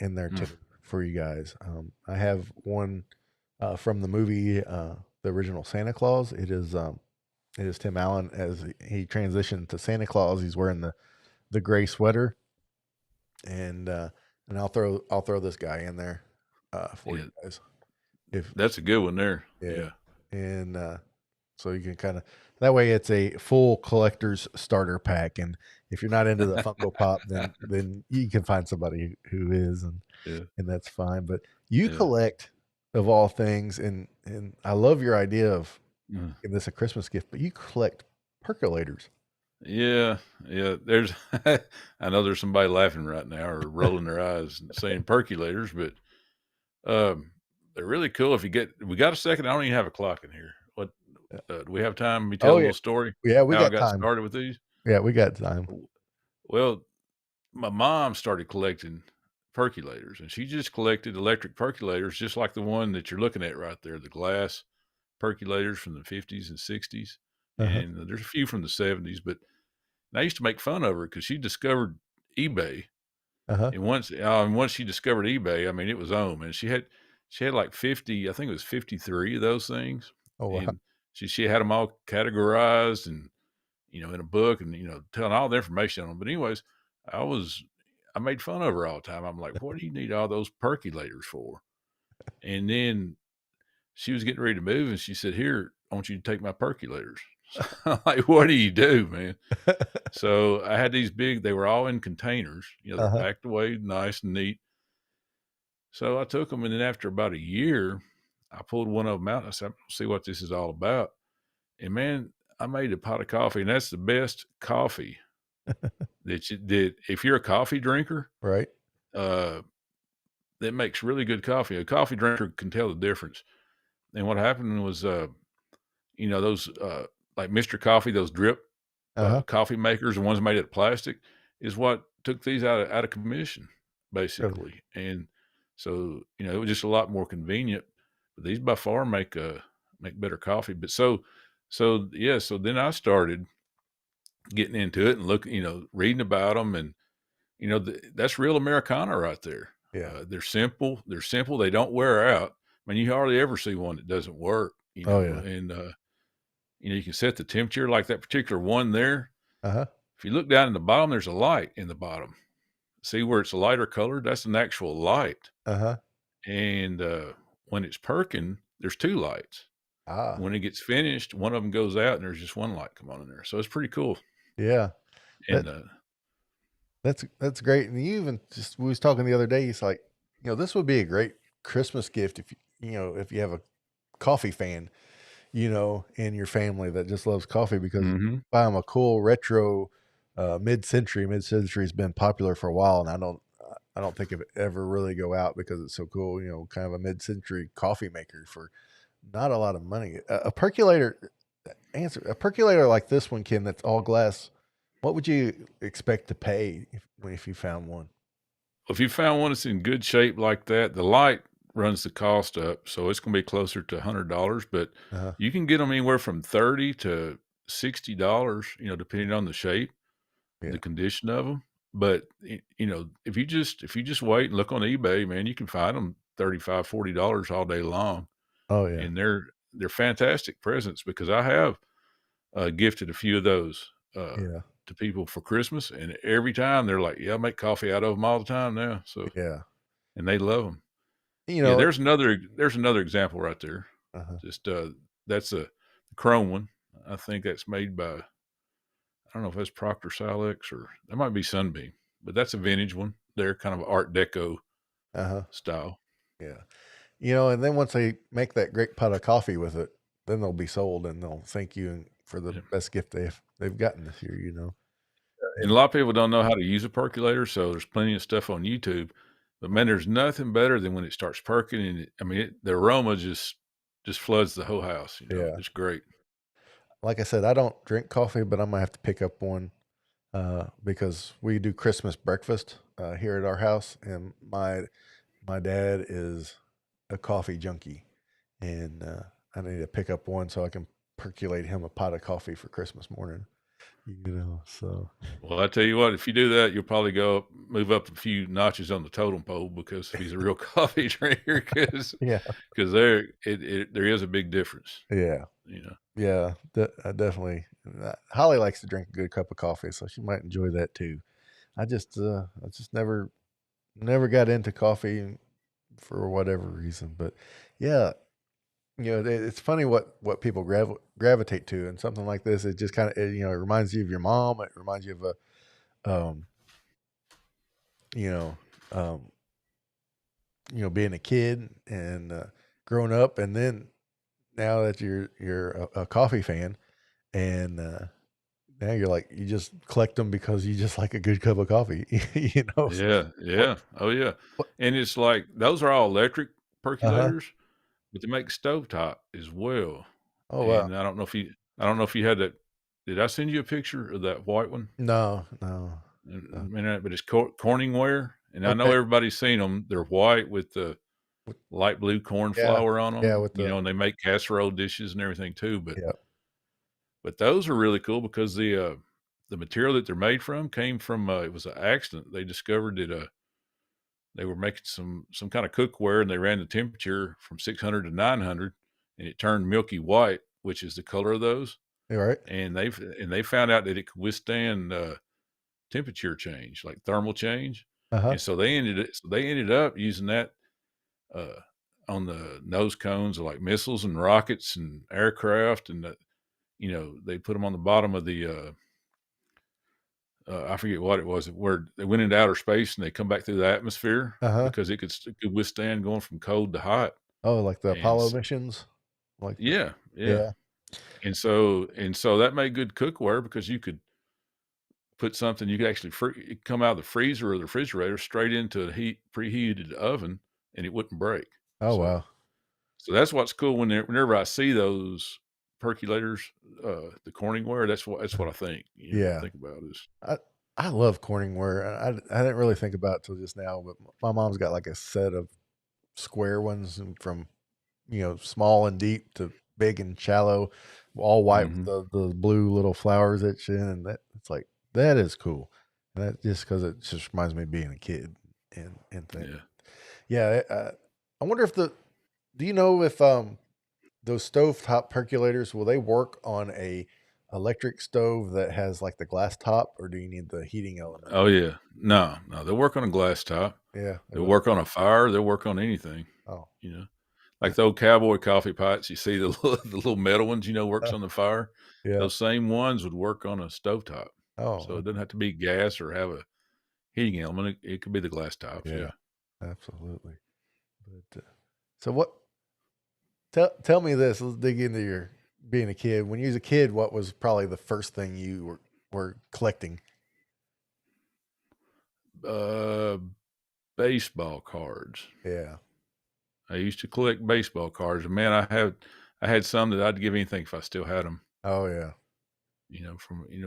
Speaker 1: in there
Speaker 2: Mm,
Speaker 1: too for you guys. I have one from the movie, the original Santa Claus. It is Tim Allen as he transitioned to Santa Claus. He's wearing the gray sweater, and I'll throw this guy in there for you
Speaker 2: yeah,
Speaker 1: guys. If
Speaker 2: that's a good one there.
Speaker 1: yeah,
Speaker 2: Yeah,
Speaker 1: and So you can kind of that way it's a full collector's starter pack. And if you're not into the Funko Pop, then you can find somebody who is,
Speaker 2: Yeah,
Speaker 1: and that's fine. But you
Speaker 2: yeah,
Speaker 1: collect of all things, and I love your idea of
Speaker 2: mm.
Speaker 1: giving this a Christmas gift, but you collect percolators.
Speaker 2: Yeah, yeah, there's I know there's somebody laughing right now or rolling their eyes and saying percolators, but, um, they're really cool if you get we got a second? I don't even have a clock in here. What, do we have time? Let me tell
Speaker 1: Oh
Speaker 2: a
Speaker 1: yeah,
Speaker 2: little story,
Speaker 1: yeah, we
Speaker 2: how I
Speaker 1: got
Speaker 2: got
Speaker 1: time.
Speaker 2: started with these?
Speaker 1: Yeah, we got time.
Speaker 2: W well, my mom started collecting percolators, and she just collected electric percolators just like the one that you're looking at right there, the glass percolators from the '50s and '60s,
Speaker 1: Uh-huh.
Speaker 2: and there's a few from the '70s, but I used to make fun of her because she discovered eBay,
Speaker 1: Uh-huh.
Speaker 2: and once she discovered eBay, I mean, it was on, and she had like 50, I think it was 53 of those things,
Speaker 1: Oh wow.
Speaker 2: and she had them all categorized and, in a book and, telling all the information on them. But anyways, I was I made fun of her all the time. I'm like, "What do you need all those percolators for?" And then she was getting ready to move, and she said, "Here, I want you to take my percolators." I'm like, "What do you do, man?" So I had these big, they were all in containers, they're
Speaker 1: Uh-huh.
Speaker 2: packed away nice and neat. So I took them, and then after about a year, I pulled one of them out. And I said, "I'm gonna see what this is all about." And man, I made a pot of coffee, and that's the best coffee that if you're a coffee drinker,
Speaker 1: Right.
Speaker 2: uh, that makes really good coffee. A coffee drinker can tell the difference. And what happened was, those like Mr. Coffee, those drip
Speaker 1: Uh-huh.
Speaker 2: coffee makers, the ones made out of plastic, is what took these out of commission,
Speaker 1: Really.
Speaker 2: basically. And so, it was just a lot more convenient. But these by far make better coffee. But so yeah, so then I started getting into it and reading about them, and that's real Americana right there.
Speaker 1: Yeah.
Speaker 2: They're simple. They're simple. They don't wear out. I mean, you hardly ever see one that doesn't work.
Speaker 1: Oh yeah.
Speaker 2: And you can set the temperature like that particular one there.
Speaker 1: Uh-huh.
Speaker 2: If you look down in the bottom, there's a light in the bottom. See where it's a lighter color? That's an actual light.
Speaker 1: Uh-huh.
Speaker 2: And when it's perking, there's two lights.
Speaker 1: Ah.
Speaker 2: When it gets finished, one of them goes out, and there's just one light come on in there. So it's pretty cool.
Speaker 1: Yeah. That
Speaker 2: And
Speaker 1: that's great. And you even just we was talking the other day, it's like, this would be a great Christmas gift if you have a coffee fan, in your family that just loves coffee because
Speaker 2: mhm.
Speaker 1: buy them a cool retro mid-century. Mid-century's been popular for a while, and I don't think it would ever really go out because it's so cool, kind of a mid-century coffee maker for not a lot of money. A percolator a percolator like this one, Ken, that's all glass. What would you expect to pay if you found one?
Speaker 2: If you found one that's in good shape like that, the light runs the cost up, so it's gonna be closer to $100, but
Speaker 1: Uh-huh.
Speaker 2: you can get them anywhere from 30 to $60, depending on the shape, the
Speaker 1: Yeah.
Speaker 2: condition of them. But, if you just wait and look on eBay, man, you can find them 35, $40 all day long,
Speaker 1: Oh yeah.
Speaker 2: and they're fantastic presents because I have, gifted a few of those,
Speaker 1: Yeah.
Speaker 2: to people for Christmas, and every time they're like, "Yeah, I make coffee out of them all the time now," so
Speaker 1: Yeah.
Speaker 2: and they love them.
Speaker 1: You
Speaker 2: Yeah,
Speaker 1: know.
Speaker 2: there's another example right there.
Speaker 1: Uh-huh.
Speaker 2: Just, that's a chrome one. I think that's made by, I don't know if that's Proctor Silex or that might be Sunbeam, but that's a vintage one. They're kind of Art Deco
Speaker 1: Uh-huh.
Speaker 2: style.
Speaker 1: Yeah. And then once they make that great pot of coffee with it, then they'll be sold and they'll thank you for the
Speaker 2: Yeah.
Speaker 1: best gift they've gotten this year.
Speaker 2: And a
Speaker 1: And
Speaker 2: lot of people don't know how to use a percolator, so there's plenty of stuff on YouTube. But man, there's nothing better than when it starts perking, and I mean, the aroma just floods the whole house.
Speaker 1: yeah.
Speaker 2: It's great.
Speaker 1: Like I said, I don't drink coffee, but I'm gonna have to pick up one because we do Christmas breakfast here at our house, and my dad is a coffee junkie, and I need to pick up one so I can percolate him a pot of coffee for Christmas morning. So
Speaker 2: Well, I tell you what, if you do that, you'll probably move up a few notches on the totem pole because if he's a real coffee drinker,
Speaker 1: yeah,
Speaker 2: because there is a big difference.
Speaker 1: yeah,
Speaker 2: You know,
Speaker 1: yeah. Definitely. Holly likes to drink a good cup of coffee, so she might enjoy that too. I just never got into coffee for whatever reason, but yeah, it's funny what people gravitate to, and something like this, it just kind of, it reminds you of your mom. It reminds you of um, you know, um, being a kid and growing up, and then now that you're a coffee fan, and now you're like you just collect them because you just like a good cup of coffee.
Speaker 2: Yeah,
Speaker 1: What?
Speaker 2: yeah. Oh, yeah.
Speaker 1: What?
Speaker 2: And it's like those are all electric
Speaker 1: Uh huh.
Speaker 2: percolators, but they make stovetop as well.
Speaker 1: Oh wow.
Speaker 2: And I don't know if you had that. Did I send you a picture of that white one?
Speaker 1: No, no. Uh,
Speaker 2: But it's Corningware, and I know
Speaker 1: okay.
Speaker 2: everybody's seen them. They're white with the
Speaker 1: With-
Speaker 2: light blue corn
Speaker 1: Yeah,
Speaker 2: flour on
Speaker 1: yeah.
Speaker 2: them,
Speaker 1: With the
Speaker 2: and they make casserole dishes and everything too.
Speaker 1: yeah.
Speaker 2: But those are really cool because the material that they're made from came from it was an accident. They discovered that they were making some kind of cookware, and they ran the temperature from 600 to 900, and it turned milky white, which is the color of those.
Speaker 1: You're right.
Speaker 2: And they found out that it could withstand temperature change, like thermal change,
Speaker 1: Uh huh.
Speaker 2: and so they ended up using that uh, on the nose cones of like missiles and rockets and aircraft, and they put them on the bottom of the I forget what it was, where they went into outer space and they come back through the atmosphere
Speaker 1: Uh huh.
Speaker 2: because it could withstand going from cold to hot.
Speaker 1: Oh, like the
Speaker 2: And
Speaker 1: Apollo
Speaker 2: s
Speaker 1: missions, like the
Speaker 2: Yeah, yeah.
Speaker 1: yeah.
Speaker 2: And so that made good cookware because you could put something you could actually it come out of the freezer or the refrigerator straight into a preheated oven, and it wouldn't break.
Speaker 1: Oh
Speaker 2: So
Speaker 1: wow.
Speaker 2: so that's what's cool whenever I see those percolators, the Corningware, that's what I think, I
Speaker 1: Yeah.
Speaker 2: think about is
Speaker 1: I I love Corningware. I didn't really think about it till just now, but my mom's got like a set of square ones, and from small and deep to big and shallow, all white with
Speaker 2: Mhm.
Speaker 1: the blue little flowers etched in, and that it's like that is cool. And that just because it just reminds me of being a kid and things.
Speaker 2: Yeah.
Speaker 1: Yeah, I wonder if the do you know if those stovetop percolators will they work on a electric stove that has like the glass top, or do you need the heating element?
Speaker 2: Oh, yeah. No, no, they'll work on a glass top.
Speaker 1: Yeah, they
Speaker 2: They'll
Speaker 1: will.
Speaker 2: work on a fire, they'll work on anything,
Speaker 1: Oh,
Speaker 2: you know? Like the old cowboy coffee pots, you see the little metal ones, works
Speaker 1: uh,
Speaker 2: on the fire?
Speaker 1: yeah.
Speaker 2: Those same ones would work on a stovetop. So
Speaker 1: Oh,
Speaker 2: it doesn't have to be gas or have a heating element, it could be the glass tops,
Speaker 1: yeah,
Speaker 2: yeah.
Speaker 1: absolutely. But so what? Tell me this. Let's dig into your being a kid. When you was a kid, what was probably the first thing you were collecting?
Speaker 2: Uh, Baseball cards.
Speaker 1: Yeah.
Speaker 2: I used to collect baseball cards, and man, I had some that I'd give anything if I still had them.
Speaker 1: Oh yeah.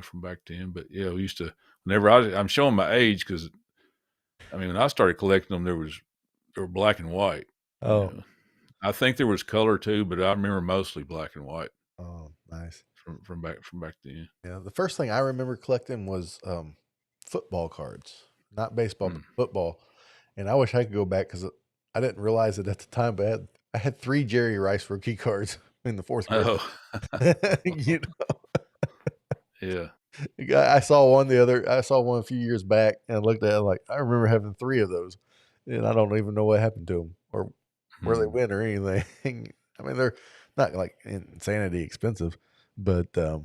Speaker 2: From back then. But yeah, we used to. Whenever I'm showing my age because I mean, when I started collecting them, they were black and white. You
Speaker 1: Oh.
Speaker 2: know, I think there was color too, but I remember mostly black and white
Speaker 1: Oh, nice.
Speaker 2: from back then.
Speaker 1: Yeah. The first thing I remember collecting was football cards, not baseball, but
Speaker 2: Mm.
Speaker 1: football. And I wish I could go back because I didn't realize it at the time, but I had 3 Jerry Rice rookie cards in the fourth grade.
Speaker 2: Oh,
Speaker 1: you
Speaker 2: yeah.
Speaker 1: I saw one a few years back and I looked at it like, I remember having 3 of those, and I don't even know what happened to them or where they
Speaker 2: Mm.
Speaker 1: went or anything. I mean, they're not, like, insanity expensive, but, uh,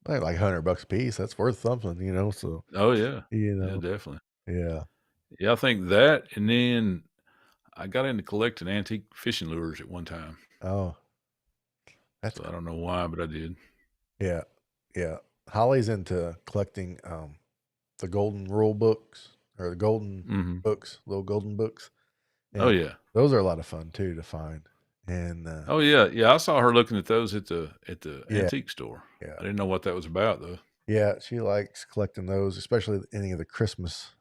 Speaker 1: they're like $100 a piece. That's worth something, so,
Speaker 2: Oh yeah,
Speaker 1: you
Speaker 2: yeah,
Speaker 1: know
Speaker 2: definitely.
Speaker 1: yeah.
Speaker 2: Yeah, I think that, and then I got into collecting antique fishing lures at one time.
Speaker 1: Oh, that's
Speaker 2: So I
Speaker 1: cool.
Speaker 2: don't know why, but I did.
Speaker 1: Yeah, yeah. Holly's into collecting, the golden rule books or the golden
Speaker 2: Hmm.
Speaker 1: books, little golden books.
Speaker 2: Oh
Speaker 1: And
Speaker 2: yeah.
Speaker 1: those are a lot of fun too to find. And,
Speaker 2: Oh yeah, yeah. I saw her looking at those at the
Speaker 1: yeah,
Speaker 2: antique store.
Speaker 1: yeah.
Speaker 2: I didn't know what that was about though.
Speaker 1: Yeah, she likes collecting those, especially any of the Christmas,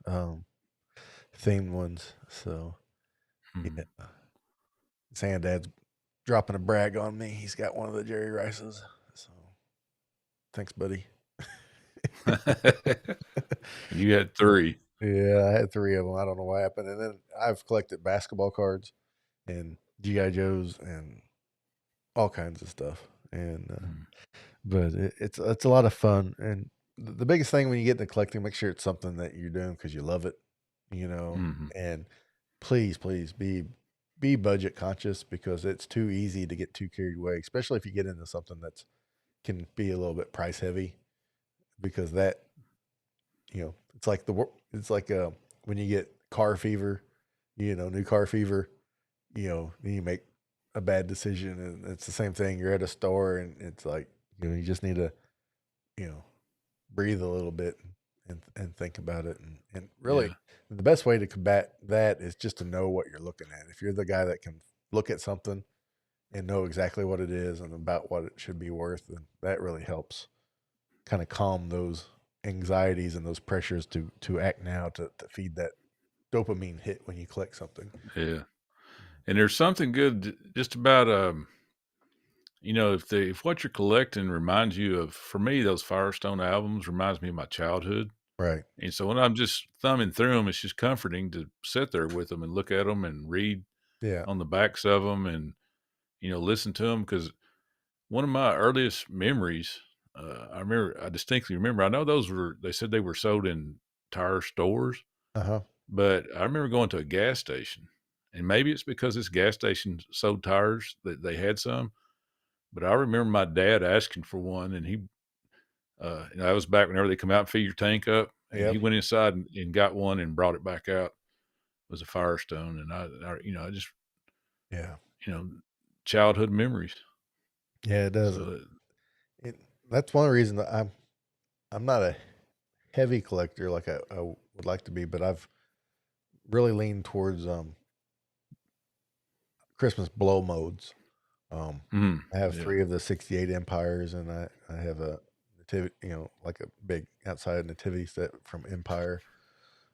Speaker 1: themed ones. So,
Speaker 2: Hmm.
Speaker 1: yeah. Sandad's dropping a brag on me. He's got one of the Jerry Rices. So, thanks, buddy.
Speaker 2: You had three.
Speaker 1: Yeah, I had 3 of them. I don't know what happened. And then I've collected basketball cards and GI Joes and all kinds of stuff. And
Speaker 2: Mm.
Speaker 1: but it's a lot of fun. And the biggest thing when you get into collecting, make sure it's something that you're doing because you love it, you know.
Speaker 2: Mhm.
Speaker 1: And please, please be. be budget conscious because it's too easy to get too carried away, especially if you get into something that's can be a little bit price heavy because that it's like it's like when you get car fever, new car fever, then you make a bad decision, and it's the same thing. You're at a store, and it's like you just need to you know breathe a little bit and think about it, and really
Speaker 2: Yeah.
Speaker 1: the best way to combat that is just to know what you're looking at. If you're the guy that can look at something and know exactly what it is and about what it should be worth, then that really helps kind of calm those anxieties and those pressures to act now to feed that dopamine hit when you collect something.
Speaker 2: Yeah. And there's something good just about if what you're collecting reminds you of, for me, those Firestone albums reminds me of my childhood.
Speaker 1: Right.
Speaker 2: And so when I'm just thumbing through them, it's just comforting to sit there with them and look at them and read
Speaker 1: Yeah.
Speaker 2: on the backs of them and listen to them. Because one of my earliest memories, I distinctly remember. I know they said they were sold in tire stores,
Speaker 1: Uh-huh.
Speaker 2: but I remember going to a gas station, and maybe it's because this gas station sold tires that they had some. But I remember my dad asking for one, and that was back whenever they come out and fill your tank up, and he
Speaker 1: Yep.
Speaker 2: went inside and got one and brought it back out. It was a Firestone, and I just,
Speaker 1: Yeah.
Speaker 2: you know, childhood memories.
Speaker 1: Yeah, it does.
Speaker 2: So
Speaker 1: It, that's one reason that I'm not a heavy collector like I would like to be, but I've really leaned towards Christmas blow modes. I have
Speaker 2: yeah,
Speaker 1: three of the 68 empires, and I have a nativity, like a big outside nativity set from Empire,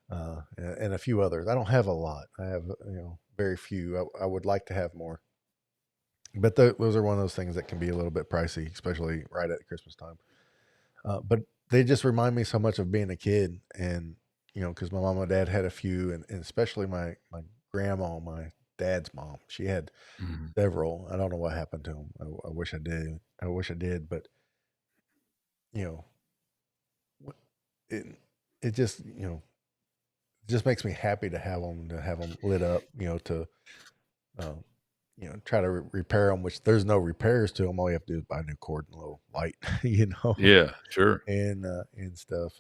Speaker 1: and a few others. I don't have a lot. I have very few. I would like to have more, but those are one of those things that can be a little bit pricey, especially right at Christmas time. But they just remind me so much of being a kid, and because my mom and dad had a few, and especially my grandma, my dad's mom, she had
Speaker 2: mhm.
Speaker 1: several. I don't know what happened to them. I wish I did. I wish I did, but you know, it it just makes me happy to have them lit up. Uh, try to repair them. Which there's no repairs to them. All you have to do is buy a new cord and a little light,
Speaker 2: Yeah, sure.
Speaker 1: and stuff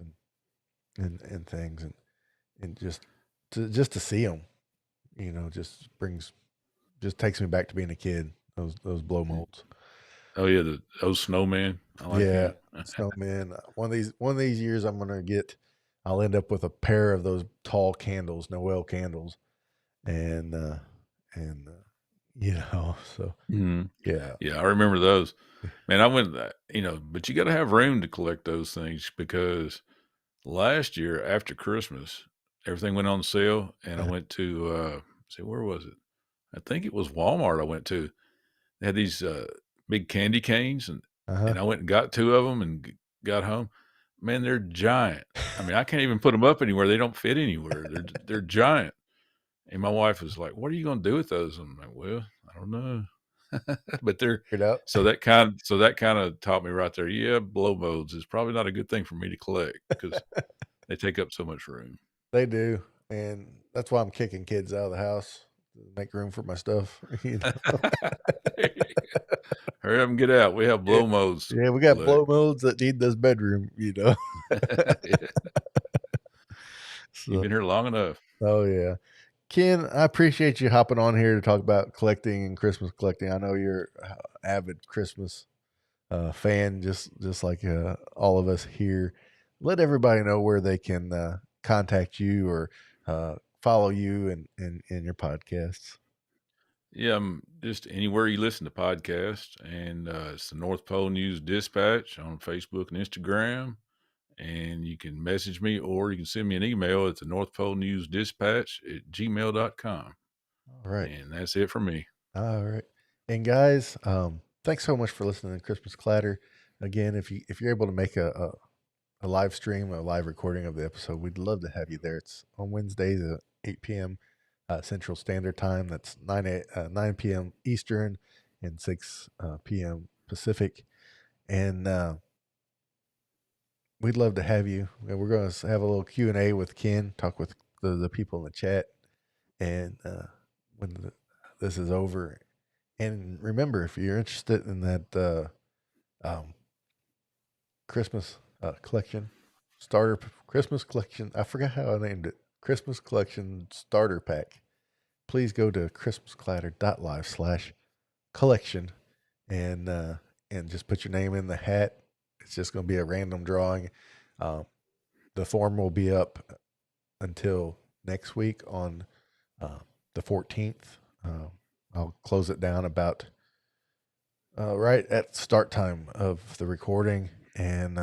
Speaker 1: and things and just to see them, just takes me back to being a kid. Those blow
Speaker 2: Mm.
Speaker 1: molds.
Speaker 2: Oh yeah, those snowman. I like
Speaker 1: Yeah,
Speaker 2: him.
Speaker 1: snowman. One of these years, I'll end up with a pair of those tall candles, Noel candles, and so
Speaker 2: Mhm.
Speaker 1: yeah,
Speaker 2: Yeah, I remember those. Man, I went, but you got to have room to collect those things because last year after Christmas, everything went on sale, and I went to see, where was it? I think it was Walmart. I went to. They had these big candy canes, and
Speaker 1: uh
Speaker 2: I went and got two of them and got home. Man, they're giant. I mean, I can't even put them up anywhere. They don't fit anywhere. They're giant. And my wife was like, "What are you going to do with those?" I'm like, "Well, I don't know." But they're
Speaker 1: figured out.
Speaker 2: so that kind of taught me right there. Yeah, blow molds is probably not a good thing for me to collect because they take up so much room.
Speaker 1: They do, and that's why I'm kicking kids out of the house to make room for my stuff.
Speaker 2: Hurry up and get out. We have
Speaker 1: Yeah,
Speaker 2: blow molds to
Speaker 1: yeah, we got
Speaker 2: collect.
Speaker 1: blow molds that need this bedroom.
Speaker 2: Yeah. You've
Speaker 1: So,
Speaker 2: been here long enough.
Speaker 1: oh yeah. Ken, I appreciate you hopping on here to talk about collecting and Christmas collecting. I know you're an avid Christmas fan, just like all of us here. Let everybody know where they can contact you or follow you and your podcasts.
Speaker 2: Yeah, just anywhere you listen to podcasts, and it's the North Pole News Dispatch on Facebook and Instagram. And you can message me or you can send me an email at the North Pole News Dispatch at gmail.com.
Speaker 1: All right.
Speaker 2: And that's it for me.
Speaker 1: All right. And guys, thanks so much for listening to Christmas Clatter. Again, if you're able to make a live stream, a live recording of the episode, we'd love to have you there. It's on Wednesdays at 8 p.m. Central Standard Time. That's 9 p.m. Eastern and 6 p.m. Pacific. And we'd love to have you. And we're going to have a little Q&A with Ken, talk with the people in the chat. And when this is over. And remember, if you're interested in that Christmas collection, Christmas collection, I forgot how I named it, Christmas collection starter pack, please go to christmasclatter.live/collection and just put your name in the hat. It's just going to be a random drawing. The form will be up until next week on the 14th. I'll close it down about right at start time of the recording, and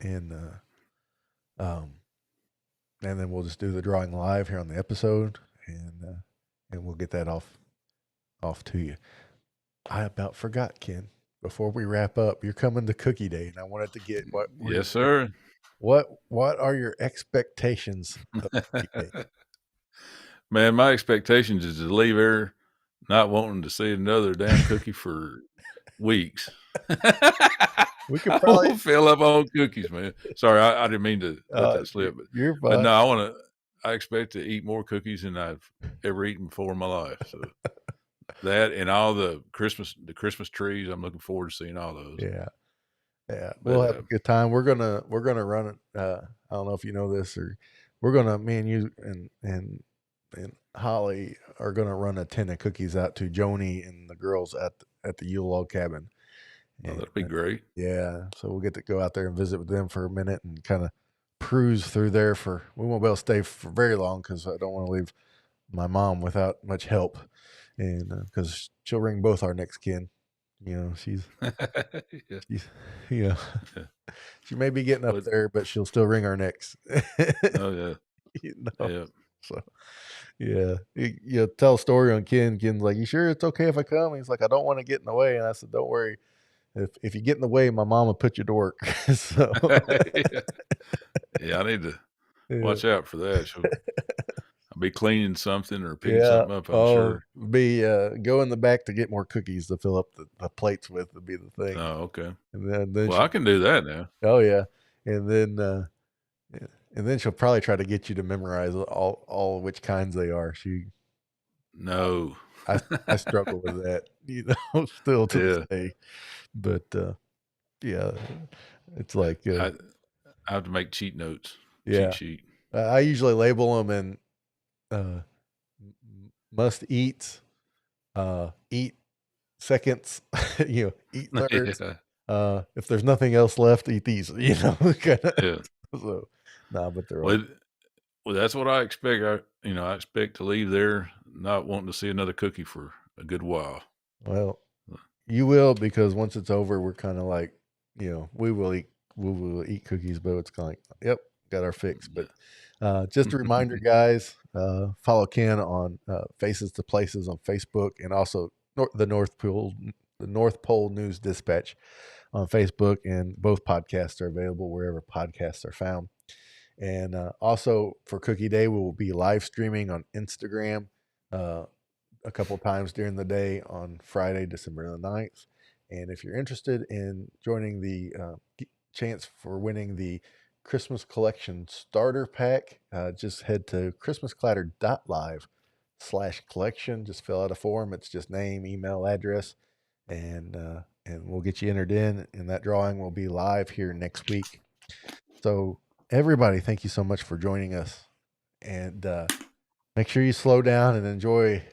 Speaker 1: and uh, um, and then we'll just do the drawing live here on the episode, and we'll get that off to you. I about forgot, Ken. Before we wrap up, you're coming to Cookie Day, and I wanted to get
Speaker 2: Yes, sir.
Speaker 1: what are your expectations of Cookie Day?
Speaker 2: Man, my expectations is to leave here not wanting to see another damn cookie for weeks.
Speaker 1: We could
Speaker 2: I
Speaker 1: probably
Speaker 2: won't fill up on cookies, man. Sorry, I didn't mean to let that slip,
Speaker 1: you're
Speaker 2: but
Speaker 1: fine.
Speaker 2: no, I expect to eat more cookies than I've ever eaten before in my life. So that and all the Christmas trees, I'm looking forward to seeing all those.
Speaker 1: Yeah. Yeah, we'll
Speaker 2: But
Speaker 1: have a good time. We're gonna run it. I don't know if you know this, or we're gonna me and you and Holly are gonna run a tin of cookies out to Joni and the girls at the Yule log cabin.
Speaker 2: oh,
Speaker 1: And
Speaker 2: that'd be great.
Speaker 1: yeah, so we'll get to go out there and visit with them for a minute and kind of cruise through there. For we won't be able to stay for very long because I don't want to leave my mom without much help, and because she'll ring both our next kin. You know,
Speaker 2: Yeah.
Speaker 1: she's you know.
Speaker 2: Yeah.
Speaker 1: She may be getting up
Speaker 2: But
Speaker 1: there, but she'll still ring our necks.
Speaker 2: oh yeah,
Speaker 1: You know?
Speaker 2: yeah.
Speaker 1: So yeah, you tell a story on Ken. Ken's like, "You sure it's okay if I come?" He's like, "I don't want to get in the way." And I said, "Don't worry. If you get in the way, my mom will put you to work." So
Speaker 2: Yeah. Yeah, I need to
Speaker 1: yeah,
Speaker 2: watch out for that. I'll be cleaning something or picking
Speaker 1: yeah.
Speaker 2: something up, I'm
Speaker 1: Oh,
Speaker 2: sure.
Speaker 1: be go in the back to get more cookies to fill up the plates with would be the thing.
Speaker 2: Oh, okay.
Speaker 1: And then
Speaker 2: Well,
Speaker 1: she,
Speaker 2: I can do that now.
Speaker 1: oh yeah, and then yeah, and then she'll probably try to get you to memorize all which kinds they are.
Speaker 2: No.
Speaker 1: I struggle with that, still to this
Speaker 2: Yeah.
Speaker 1: day. But yeah, it's like
Speaker 2: I I have to make cheat notes, cheat
Speaker 1: yeah,
Speaker 2: sheet.
Speaker 1: I usually label them in uh, must eats, eat seconds, eat thirds.
Speaker 2: Yeah.
Speaker 1: If there's nothing else left, eat these. Kinda.
Speaker 2: Yeah.
Speaker 1: So, nah, but they're all
Speaker 2: Well, well, that's what I expect. I expect to leave there not wanting to see another cookie for a good while.
Speaker 1: well. You will because once it's over, we're kind of like, we will eat cookies, but it's kind of like, yep, got our fix. But just a reminder, guys, follow Ken on Faces to Places on Facebook, and also the North Pole News Dispatch on Facebook, and both podcasts are available wherever podcasts are found. And also for Cookie Day, we will be live streaming on Instagram. A couple times during the day on Friday, December the 9th. And if you're interested in joining the chance for winning the Christmas Collection Starter Pack, just head to christmasclatter.live/collection. Just fill out a form. It's just name, email, address, and we'll get you entered in. And that drawing will be live here next week. So everybody, thank you so much for joining us. And make sure you slow down and enjoy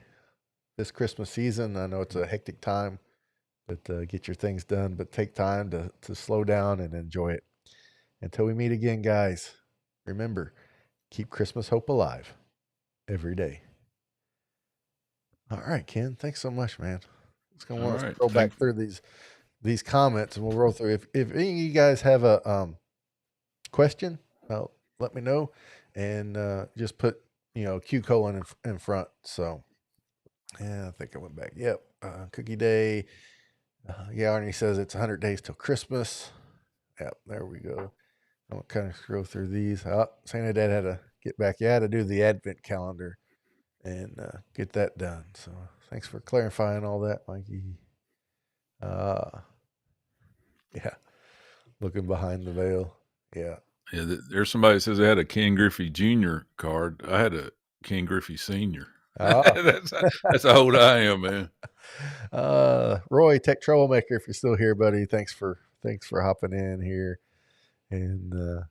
Speaker 1: this Christmas season. I know it's a hectic time, but get your things done. But take time to slow down and enjoy it. Until we meet again, guys, remember, keep Christmas hope alive every day. All right, Ken, thanks so much, man. Let's go
Speaker 2: All
Speaker 1: on. Let's
Speaker 2: right.
Speaker 1: scroll back through these comments, and we'll roll through. If any of you guys have a question, let me know, and just put Q colon in front. So yeah, I think I went back. Yep, Cookie Day. Yeah, Arnie says it's 100 days till Christmas. Yep, there we go. I'm gonna kind of scroll through these. Santa Dad had to get back. Yeah, to do the Advent calendar and get that done. So thanks for clarifying all that, Mikey. Uh, yeah, looking behind the veil. Yeah.
Speaker 2: Yeah, there's somebody that says they had a Ken Griffey Jr. card. I had a Ken Griffey Sr.
Speaker 1: Oh.
Speaker 2: That's how old I am, man.
Speaker 1: Roy, tech troublemaker, if you're still here, buddy, thanks for hopping in here. And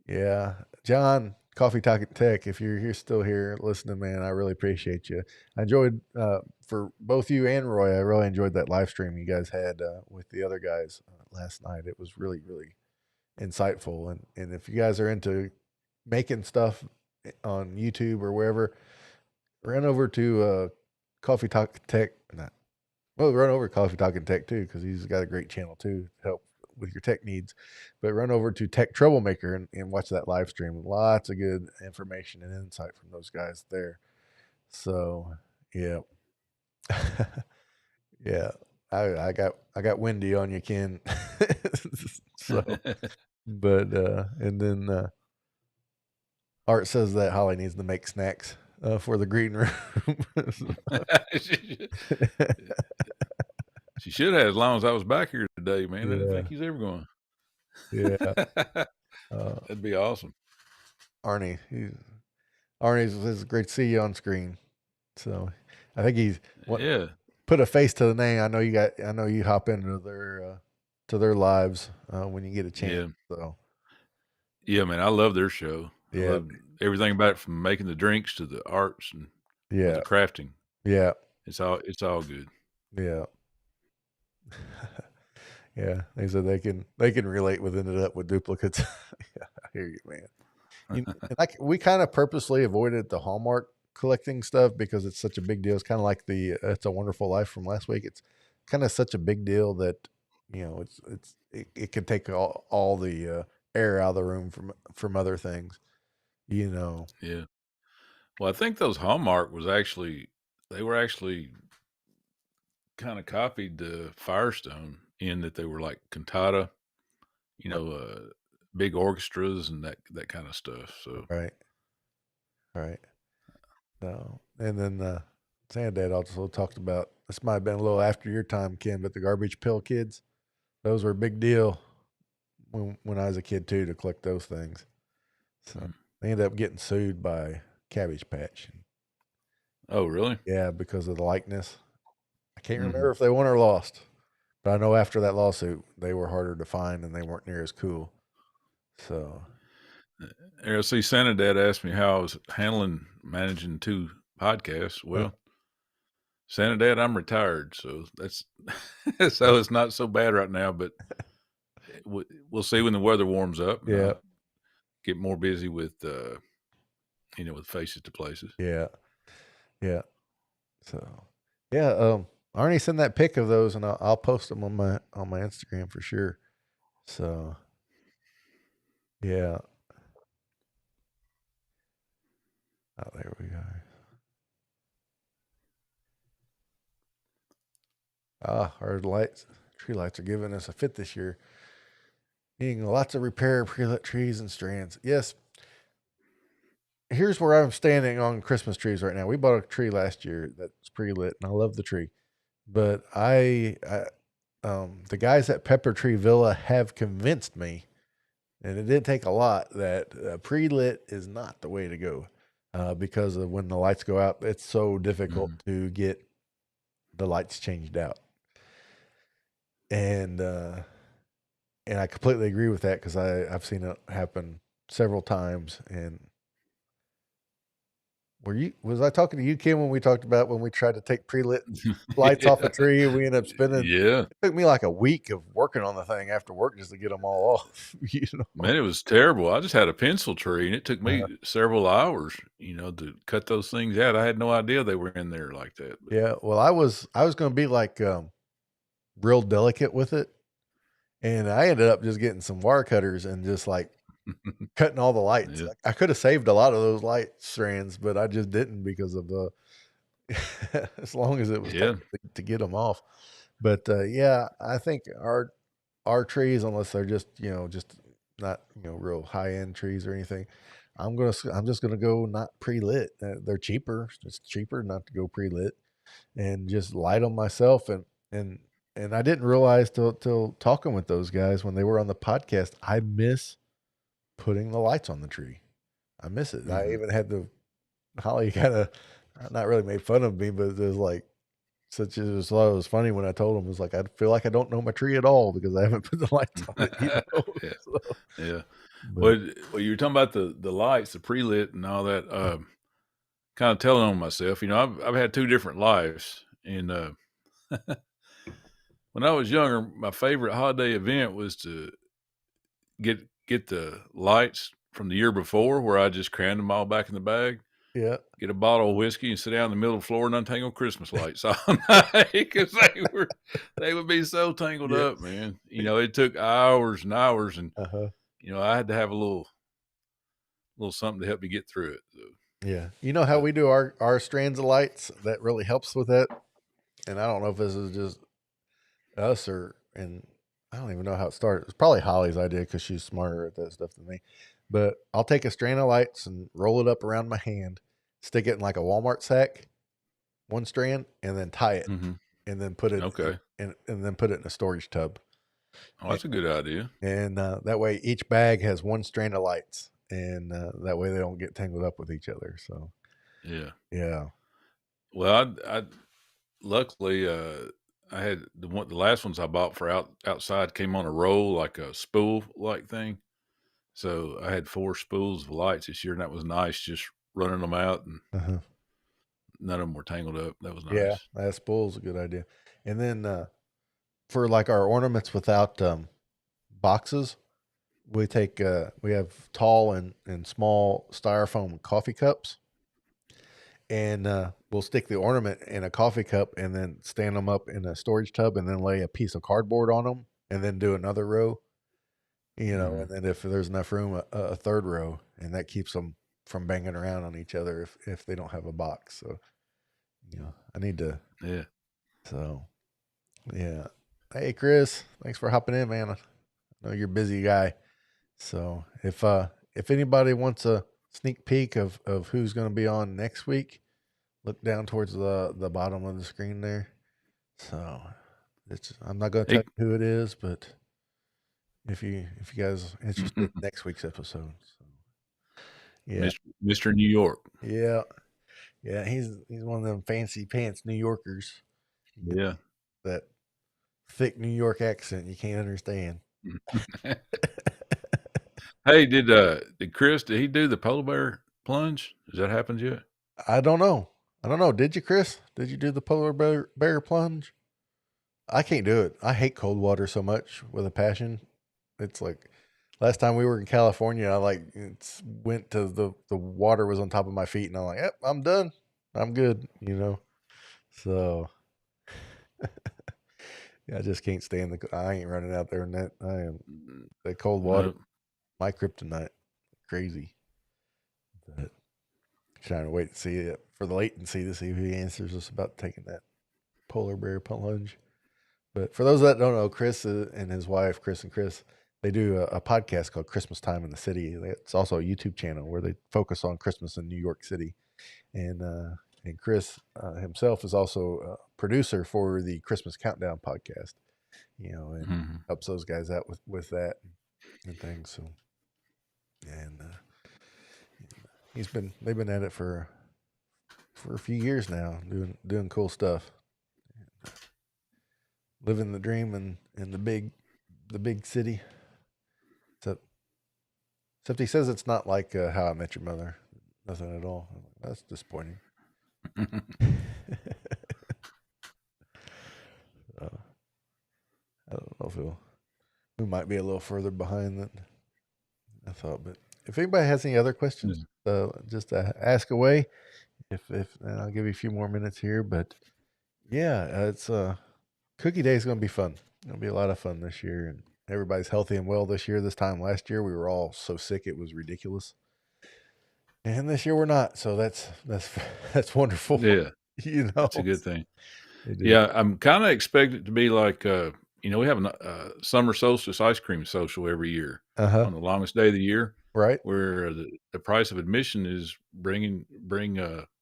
Speaker 1: yeah, John, Coffee Talking Tech, if you're here still here listening, man, I really appreciate you. I enjoyed for both you and Roy. I really enjoyed that live stream you guys had with the other guys last night. It was really insightful. And if you guys are into making stuff on YouTube or wherever, run over to Coffee Talk Tech. Well, run over to Coffee Talking Tech too, because he's got a great channel too to help with your tech needs. But run over to Tech Troublemaker and watch that live stream. Lots of good information and insight from those guys there. So yeah. Yeah. I got windy on you, Ken. So but and then Art says that Holly needs to make snacks for the green room.
Speaker 2: She should have, as long as I was back here today, man. I didn't
Speaker 1: Yeah.
Speaker 2: think he's ever going.
Speaker 1: Yeah.
Speaker 2: That'd be awesome.
Speaker 1: Arnie's it's great to see you on screen. So I think he's put a face to the name. I know you hop into their lives when you get a chance.
Speaker 2: Yeah.
Speaker 1: So
Speaker 2: Yeah, man, I love their show. I
Speaker 1: yeah,
Speaker 2: love everything about it, from making the drinks to the arts and
Speaker 1: yeah,
Speaker 2: the crafting.
Speaker 1: yeah,
Speaker 2: It's all good.
Speaker 1: yeah. Yeah, they said they can relate with ended up with duplicates. Yeah, I hear you, man. And we kind of purposely avoided the Hallmark collecting stuff because it's such a big deal. It's kind of like the It's a Wonderful Life from last week. It's kind of such a big deal that it can take all the air out of the room from other things.
Speaker 2: Yeah. Well, I think those Hallmark they were actually kind of copied the Firestone in that they were like cantata, big orchestras and that kind of stuff. So
Speaker 1: Right. No, and then Sandad also talked about this. Might have been a little after your time, Ken, but the Garbage Pail Kids, those were a big deal when I was a kid too, to collect those things. So they ended up getting sued by Cabbage Patch.
Speaker 2: Oh, really?
Speaker 1: Yeah, because of the likeness. I can't remember if they won or lost, but I know after that lawsuit, they were harder to find and they weren't near as cool. So,
Speaker 2: see, Santa Dad asked me how I was managing 2 podcasts. Well, Santa Dad, I'm retired, so that's so it's not so bad right now. But we'll see when the weather warms up.
Speaker 1: Yeah,
Speaker 2: get more busy with with Faces to Places.
Speaker 1: Yeah. So, yeah. Arnie, send that pic of those, and I'll post them on my Instagram for sure. So, yeah. Oh, there we go. Our tree lights are giving us a fit this year. Needing lots of repair, pre-lit trees and strands. Yes. Here's where I'm standing on Christmas trees right now. We bought a tree last year that's pre-lit, and I love the tree. But the guys at Pepper Tree Villa have convinced me, and it didn't take a lot, that pre-lit is not the way to go, because of when the lights go out, it's so difficult to get the lights changed out. And I completely agree with that, because I've seen it happen several times. And was I talking to you, Kim, when we talked about when we tried to take pre-lit lights off a tree and we ended up spending?
Speaker 2: Yeah.
Speaker 1: It took me like a week of working on the thing after work just to get them all off.
Speaker 2: Man, it was terrible. I just had a pencil tree, and it took me several hours, to cut those things out. I had no idea they were in there like that.
Speaker 1: But. Yeah, well, I was going to be like real delicate with it, and I ended up just getting some wire cutters and just like cutting all the lights.
Speaker 2: Yeah.
Speaker 1: I could have saved a lot of those light strands, but I just didn't because of the as long as it was to get them off. But yeah, I think our trees, unless they're just not real high end trees or anything, I'm just gonna go not pre-lit. They're cheaper. It's cheaper not to go pre-lit and just light them myself. And I didn't realize till talking with those guys when they were on the podcast, I miss putting the lights on the tree. I miss it. I even had Holly kind of not really made fun of me, but it was like such as it was funny when I told him. It was like I feel like I don't know my tree at all because I haven't put the lights on it, you know.
Speaker 2: Yeah,
Speaker 1: So,
Speaker 2: yeah.
Speaker 1: but
Speaker 2: Well, you were talking about the lights, the pre-lit and all that, kinda telling on myself, I've had 2 different lives, and, when I was younger, my favorite holiday event was to get the lights from the year before where I just crammed them all back in the bag,
Speaker 1: yeah,
Speaker 2: get a bottle of whiskey, and sit down in the middle of the floor and untangle Christmas lights all night because they would be so tangled
Speaker 1: yeah,
Speaker 2: up, man. It took hours and hours, and,
Speaker 1: uh-huh,
Speaker 2: I had to have a little something to help me get through it, so,
Speaker 1: yeah. You know how
Speaker 2: but
Speaker 1: we do our strands of lights that really helps with that. And I don't know if this is just us or and I don't even know how it started. It's probably Holly's idea because she's smarter at that stuff than me. But I'll take a strand of lights and roll it up around my hand, stick it in like a Walmart sack, one strand, and then tie it,
Speaker 2: mhm,
Speaker 1: and then put it in,
Speaker 2: okay.
Speaker 1: and then put it in a storage tub.
Speaker 2: Oh, that's a good idea.
Speaker 1: And that way, each bag has one strand of lights, and that way they don't get tangled up with each other. So
Speaker 2: Yeah.
Speaker 1: yeah,
Speaker 2: Well, I luckily, I had the last ones I bought for outside came on a roll, like a spool-like thing. So, I had 4 spools of lights this year, and that was nice just running them out, and
Speaker 1: uh-huh.
Speaker 2: none of them were tangled up. That was
Speaker 1: Yeah,
Speaker 2: nice.
Speaker 1: that spool's a good idea. And then for like our ornaments without boxes, we have tall and small styrofoam coffee cups, and we'll stick the ornament in a coffee cup and then stand them up in a storage tub and then lay a piece of cardboard on them and then do another row, and
Speaker 2: Mhm.
Speaker 1: then if there's enough room, a third row, and that keeps them from banging around on each other if they don't have a box. So I need to.
Speaker 2: Yeah.
Speaker 1: So yeah. Hey Chris, thanks for hopping in, man. I know you're a busy guy. So if anybody wants a sneak peek of who's going to be on next week, look down towards the bottom of the screen there. So I'm not going to tell
Speaker 2: Hey,
Speaker 1: you who it is, but if you guys are interested in next week's episode. So yeah.
Speaker 2: Mr. New York.
Speaker 1: Yeah. Yeah, he's one of them fancy pants New Yorkers. You
Speaker 2: Yeah.
Speaker 1: that thick New York accent you can't understand.
Speaker 2: Hey, did Chris, did he do the polar bear plunge? Has that happened yet?
Speaker 1: I don't know. I don't know. Did you, Chris? Did you do the polar bear plunge? I can't do it. I hate cold water so much with a passion. It's like last time we were in California, I went to the water was on top of my feet, and I'm like, yep, I'm done. I'm good. So yeah, I just can't stand I ain't running out there in that. I am
Speaker 2: Mm,
Speaker 1: that cold water,
Speaker 2: no.
Speaker 1: my kryptonite. Crazy. But trying to wait to see it for the latency to see if he answers us about taking that polar bear plunge. But for those that don't know, Chris and his wife, Chris and Chris, they do a podcast called Christmas Time in the City. It's also a YouTube channel where they focus on Christmas in New York City. And Chris himself is also a producer for the Christmas Countdown podcast. And
Speaker 2: Mhm.
Speaker 1: helps those guys out with that and things. So, and they've been at it for a few years now, doing cool stuff, living the dream in the big city. Except except he says it's not like How I Met Your Mother. Nothing at all. I'm like, that's disappointing. uh, I don't know if we might be a little further behind than I thought. But if anybody has any other questions,
Speaker 2: Yeah.
Speaker 1: just ask away. If and I'll give you a few more minutes here. But yeah, it's Cookie Day is going to be fun. It'll be a lot of fun this year, and everybody's healthy and well this year. This time last year, we were all so sick it was ridiculous, and this year we're not. So that's that's wonderful.
Speaker 2: Yeah,
Speaker 1: You
Speaker 2: that's a
Speaker 1: know,
Speaker 2: good thing.
Speaker 1: it is.
Speaker 2: Yeah, I'm kinda expecting it to be like, we have a summer solstice ice cream social every year
Speaker 1: Uh huh.
Speaker 2: on the longest day of the year,
Speaker 1: Right.
Speaker 2: where the price of admission is bring,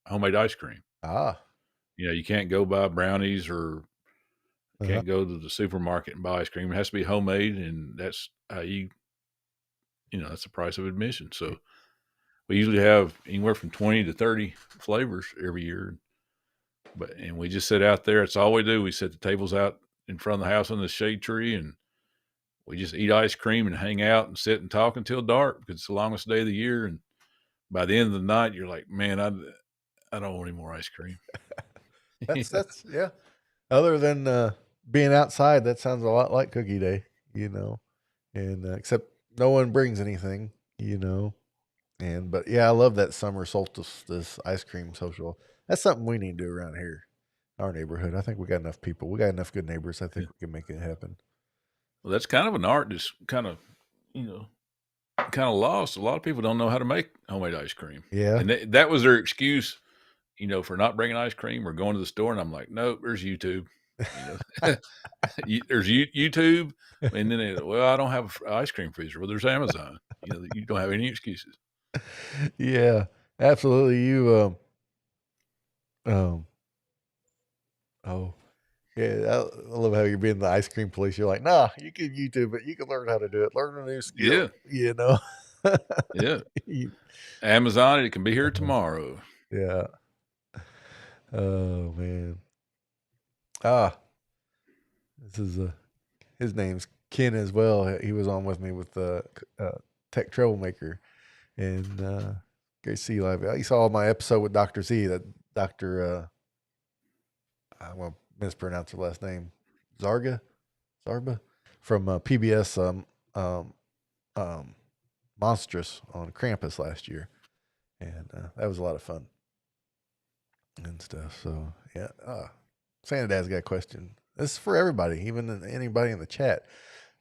Speaker 2: homemade ice cream.
Speaker 1: Ah.
Speaker 2: You can't go buy brownies or
Speaker 1: Uh huh.
Speaker 2: can't go to the supermarket and buy ice cream. It has to be homemade, and that's how that's the price of admission. So we usually have anywhere from 20 to 30 flavors every year. And we just sit out there. It's all we do. We set the tables out in front of the house on the shade tree, and we just eat ice cream and hang out and sit and talk until dark because it's the longest day of the year. And by the end of the night, you're like, man, I don't want any more ice cream.
Speaker 1: That's yeah. Other than being outside, that sounds a lot like Cookie Day, and except no one brings anything, And but yeah, I love that summer solstice this ice cream social. That's something we need to do around here, our neighborhood. I think we got enough people. We got enough good neighbors. I think we can make it happen.
Speaker 2: Well, that's kind of an art that's you know, kind of lost. A lot of people don't know how to make homemade ice cream.
Speaker 1: Yeah.
Speaker 2: And that was their excuse, for not bringing ice cream or going to the store. And I'm like, nope, there's YouTube. There's YouTube. And then, well, I don't have an ice cream freezer. Well, there's Amazon. You don't have any excuses.
Speaker 1: Yeah, absolutely. Oh, yeah. I love how you're being the ice cream police. You're like, nah, you can YouTube it. You can learn how to do it. Learn a new skill.
Speaker 2: Yeah. Yeah. Amazon, it can be here tomorrow.
Speaker 1: Yeah. Oh man. This is his name's Ken as well. He was on with me with the Tech Troublemaker, and great to see you live. You saw my episode with Doctor Z. That Doctor I'm gonna mispronounce her last name, Zarba from PBS Monstrous on Krampus last year, and that was a lot of fun and stuff. So yeah, Santa Dad's got a question. This is for everybody, even anybody in the chat.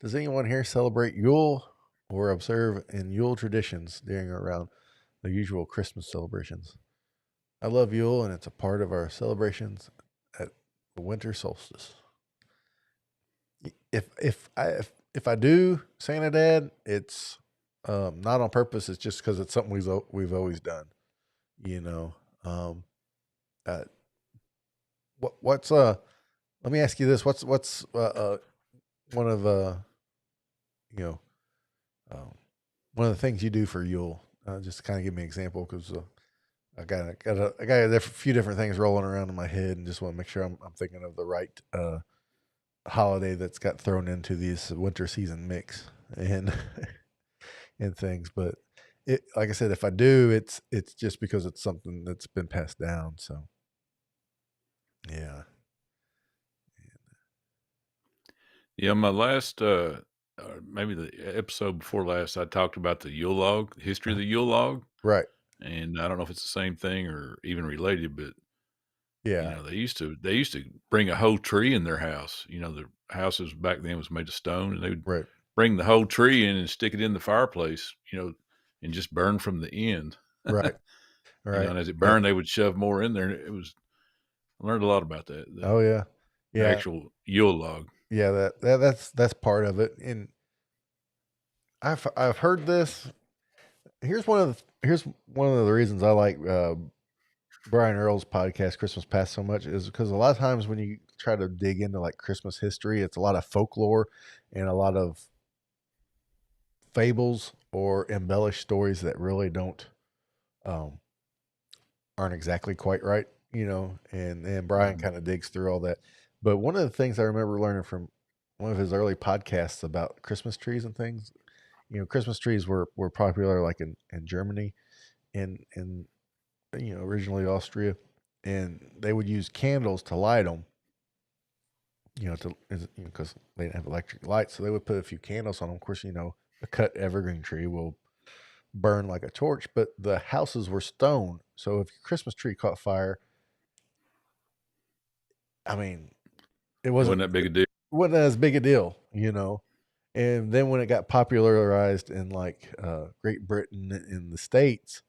Speaker 1: Does anyone here celebrate Yule or observe in Yule traditions during or around the usual Christmas celebrations? I love Yule, and it's a part of our celebrations at the winter solstice. If I do Santa Dad, it's not on purpose. It's just because it's something we've always done. You know, uh, what's Let me ask you this: what's one of you know one of the things you do for Yule? Just to kind of give me an example, because I got a few different things rolling around in my head, and just want to make sure I'm thinking of the right holiday that's got thrown into this winter season mix and and things. But like I said, if I do, it's just because it's something that's been passed down. So yeah.
Speaker 2: Yeah, my last, maybe the episode before last, I talked about the Yule log, the history of the Yule log,
Speaker 1: Right.
Speaker 2: and I don't know if it's the same thing or even related, but
Speaker 1: Yeah.
Speaker 2: they used to bring a whole tree in their house. The houses back then was made of stone, and they would
Speaker 1: Right.
Speaker 2: bring the whole tree in and stick it in the fireplace, and just burn from the end.
Speaker 1: Right. Right.
Speaker 2: And as it
Speaker 1: Yeah.
Speaker 2: burned, they would shove more in there. And I learned a lot about that.
Speaker 1: Oh yeah.
Speaker 2: The
Speaker 1: Yeah.
Speaker 2: actual Yule log.
Speaker 1: Yeah. That's part of it. And I've heard this. Here's one of the reasons I like Brian Earl's podcast Christmas Past so much, is because a lot of times when you try to dig into like Christmas history, it's a lot of folklore and a lot of fables or embellished stories that really don't um, aren't exactly quite right, And Brian kind of digs through all that. But one of the things I remember learning from one of his early podcasts about Christmas trees and things, Christmas trees were popular like in Germany and originally Austria, and they would use candles to light them. Because they didn't have electric lights, so they would put a few candles on them. Of course, a cut evergreen tree will burn like a torch, but the houses were stone, so if your Christmas tree caught fire, I mean, it
Speaker 2: It wasn't
Speaker 1: wasn't
Speaker 2: that big a deal.
Speaker 1: as big a deal. And then when it got popularized in like Great Britain and the States,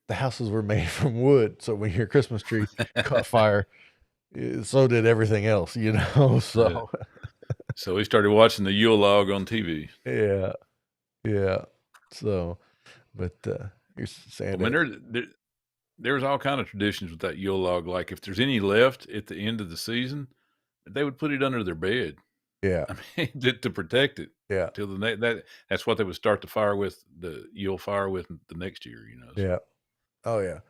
Speaker 1: the houses were made from wood. So when your Christmas tree caught fire, so did everything else,
Speaker 2: Yeah.
Speaker 1: So
Speaker 2: So we started watching the Yule log on TV.
Speaker 1: yeah. So, but you're saying
Speaker 2: Well,
Speaker 1: that.
Speaker 2: man, there's all kind of traditions with that Yule log. Like if there's any left at the end of the season, they would put it under their bed.
Speaker 1: Yeah.
Speaker 2: I mean, to protect it
Speaker 1: Yeah.
Speaker 2: till the that's what they would start the fire with, you'll fire with the next year, so.
Speaker 1: Yeah. Oh yeah.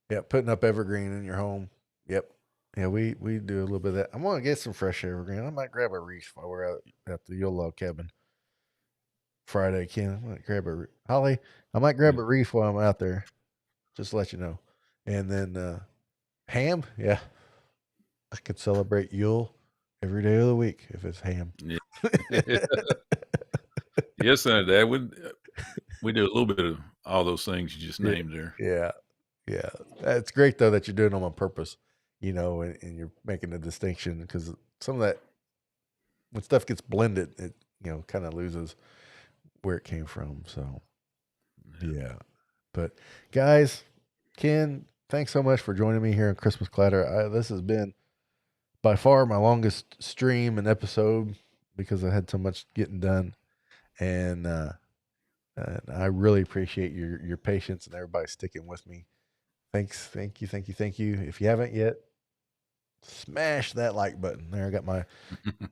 Speaker 1: Yeah. Putting up evergreen in your home. Yep. Yeah, we do a little bit of that. I'm gonna get some fresh evergreen. I might grab a wreath while we're out at the Yule log cabin Friday, Ken. I might grab a Holly. I might grab
Speaker 2: Yeah.
Speaker 1: a wreath while I'm out there. Just to let you know. And then ham. Yeah, I could celebrate Yule every day of the week if it's ham.
Speaker 2: Yeah. Yes, and Dad, we do a little bit of all those things you just
Speaker 1: Yeah,
Speaker 2: named there.
Speaker 1: yeah, yeah. It's great though that you're doing them on purpose, and you're making a distinction because some of that when stuff gets blended, it kind of loses where it came from. So
Speaker 2: Yeah.
Speaker 1: yeah, but guys, Ken, thanks so much for joining me here on Christmas Clatter. This has been by far my longest stream and episode because I had so much getting done, and I really appreciate your patience and everybody sticking with me. Thanks, thank you, thank you, thank you. If you haven't yet, smash that like button. There, I got my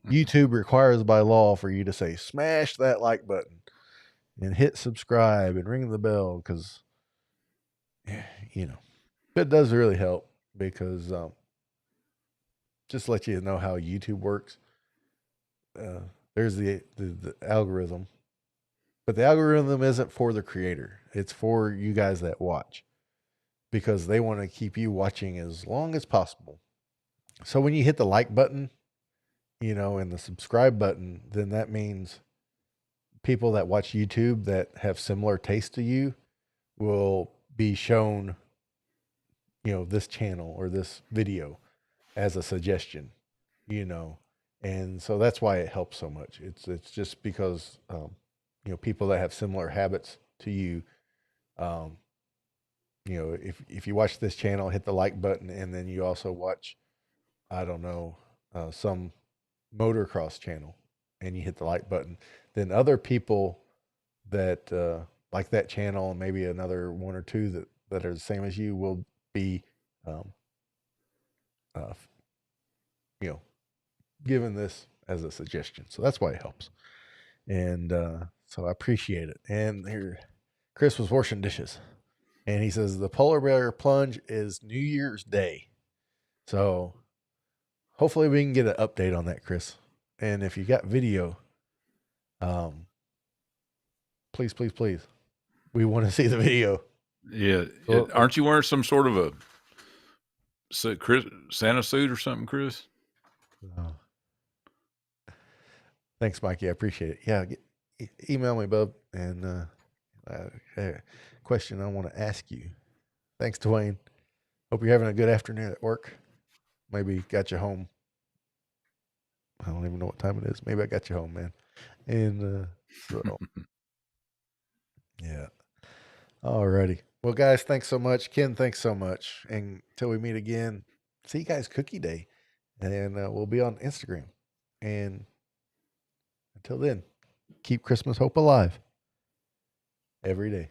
Speaker 1: YouTube requires by law for you to say smash that like button and hit subscribe and ring the bell because you know it does really help because just to let you know how YouTube works. There's the algorithm, but the algorithm isn't for the creator. It's for you guys that watch because they want to keep you watching as long as possible. So when you hit the like button, and the subscribe button, then that means people that watch YouTube that have similar taste to you will be shown, this channel or this video as a suggestion, you know. And so that's why it helps so much. It's just because people that have similar habits to you, um, if you watch this channel, hit the like button, and then you also watch, I don't know, some motocross channel, and you hit the like button, then other people that like that channel and maybe another one or two that are the same as you will be, um, uh, you know, given this as a suggestion. So that's why it helps. And so I appreciate it. And here, Chris was washing dishes. And he says the polar bear plunge is New Year's Day. So hopefully we can get an update on that, Chris. And if you got video, um, please, please, please, we want to see the video.
Speaker 2: Yeah.
Speaker 1: So,
Speaker 2: Aren't you wearing some sort of a Santa suit or something, Chris?
Speaker 1: uh, thanks, Mikey. I appreciate it. Yeah, email me, bub. And question I want to ask you. Thanks, Dwayne. Hope you're having a good afternoon at work. Maybe got you home. I don't even know what time it is. Maybe I got you home, man. And so, yeah. Alrighty. Well, guys, thanks so much. Ken, thanks so much. And until we meet again, see you guys Cookie Day. And we'll be on Instagram. And until then, keep Christmas hope alive every day.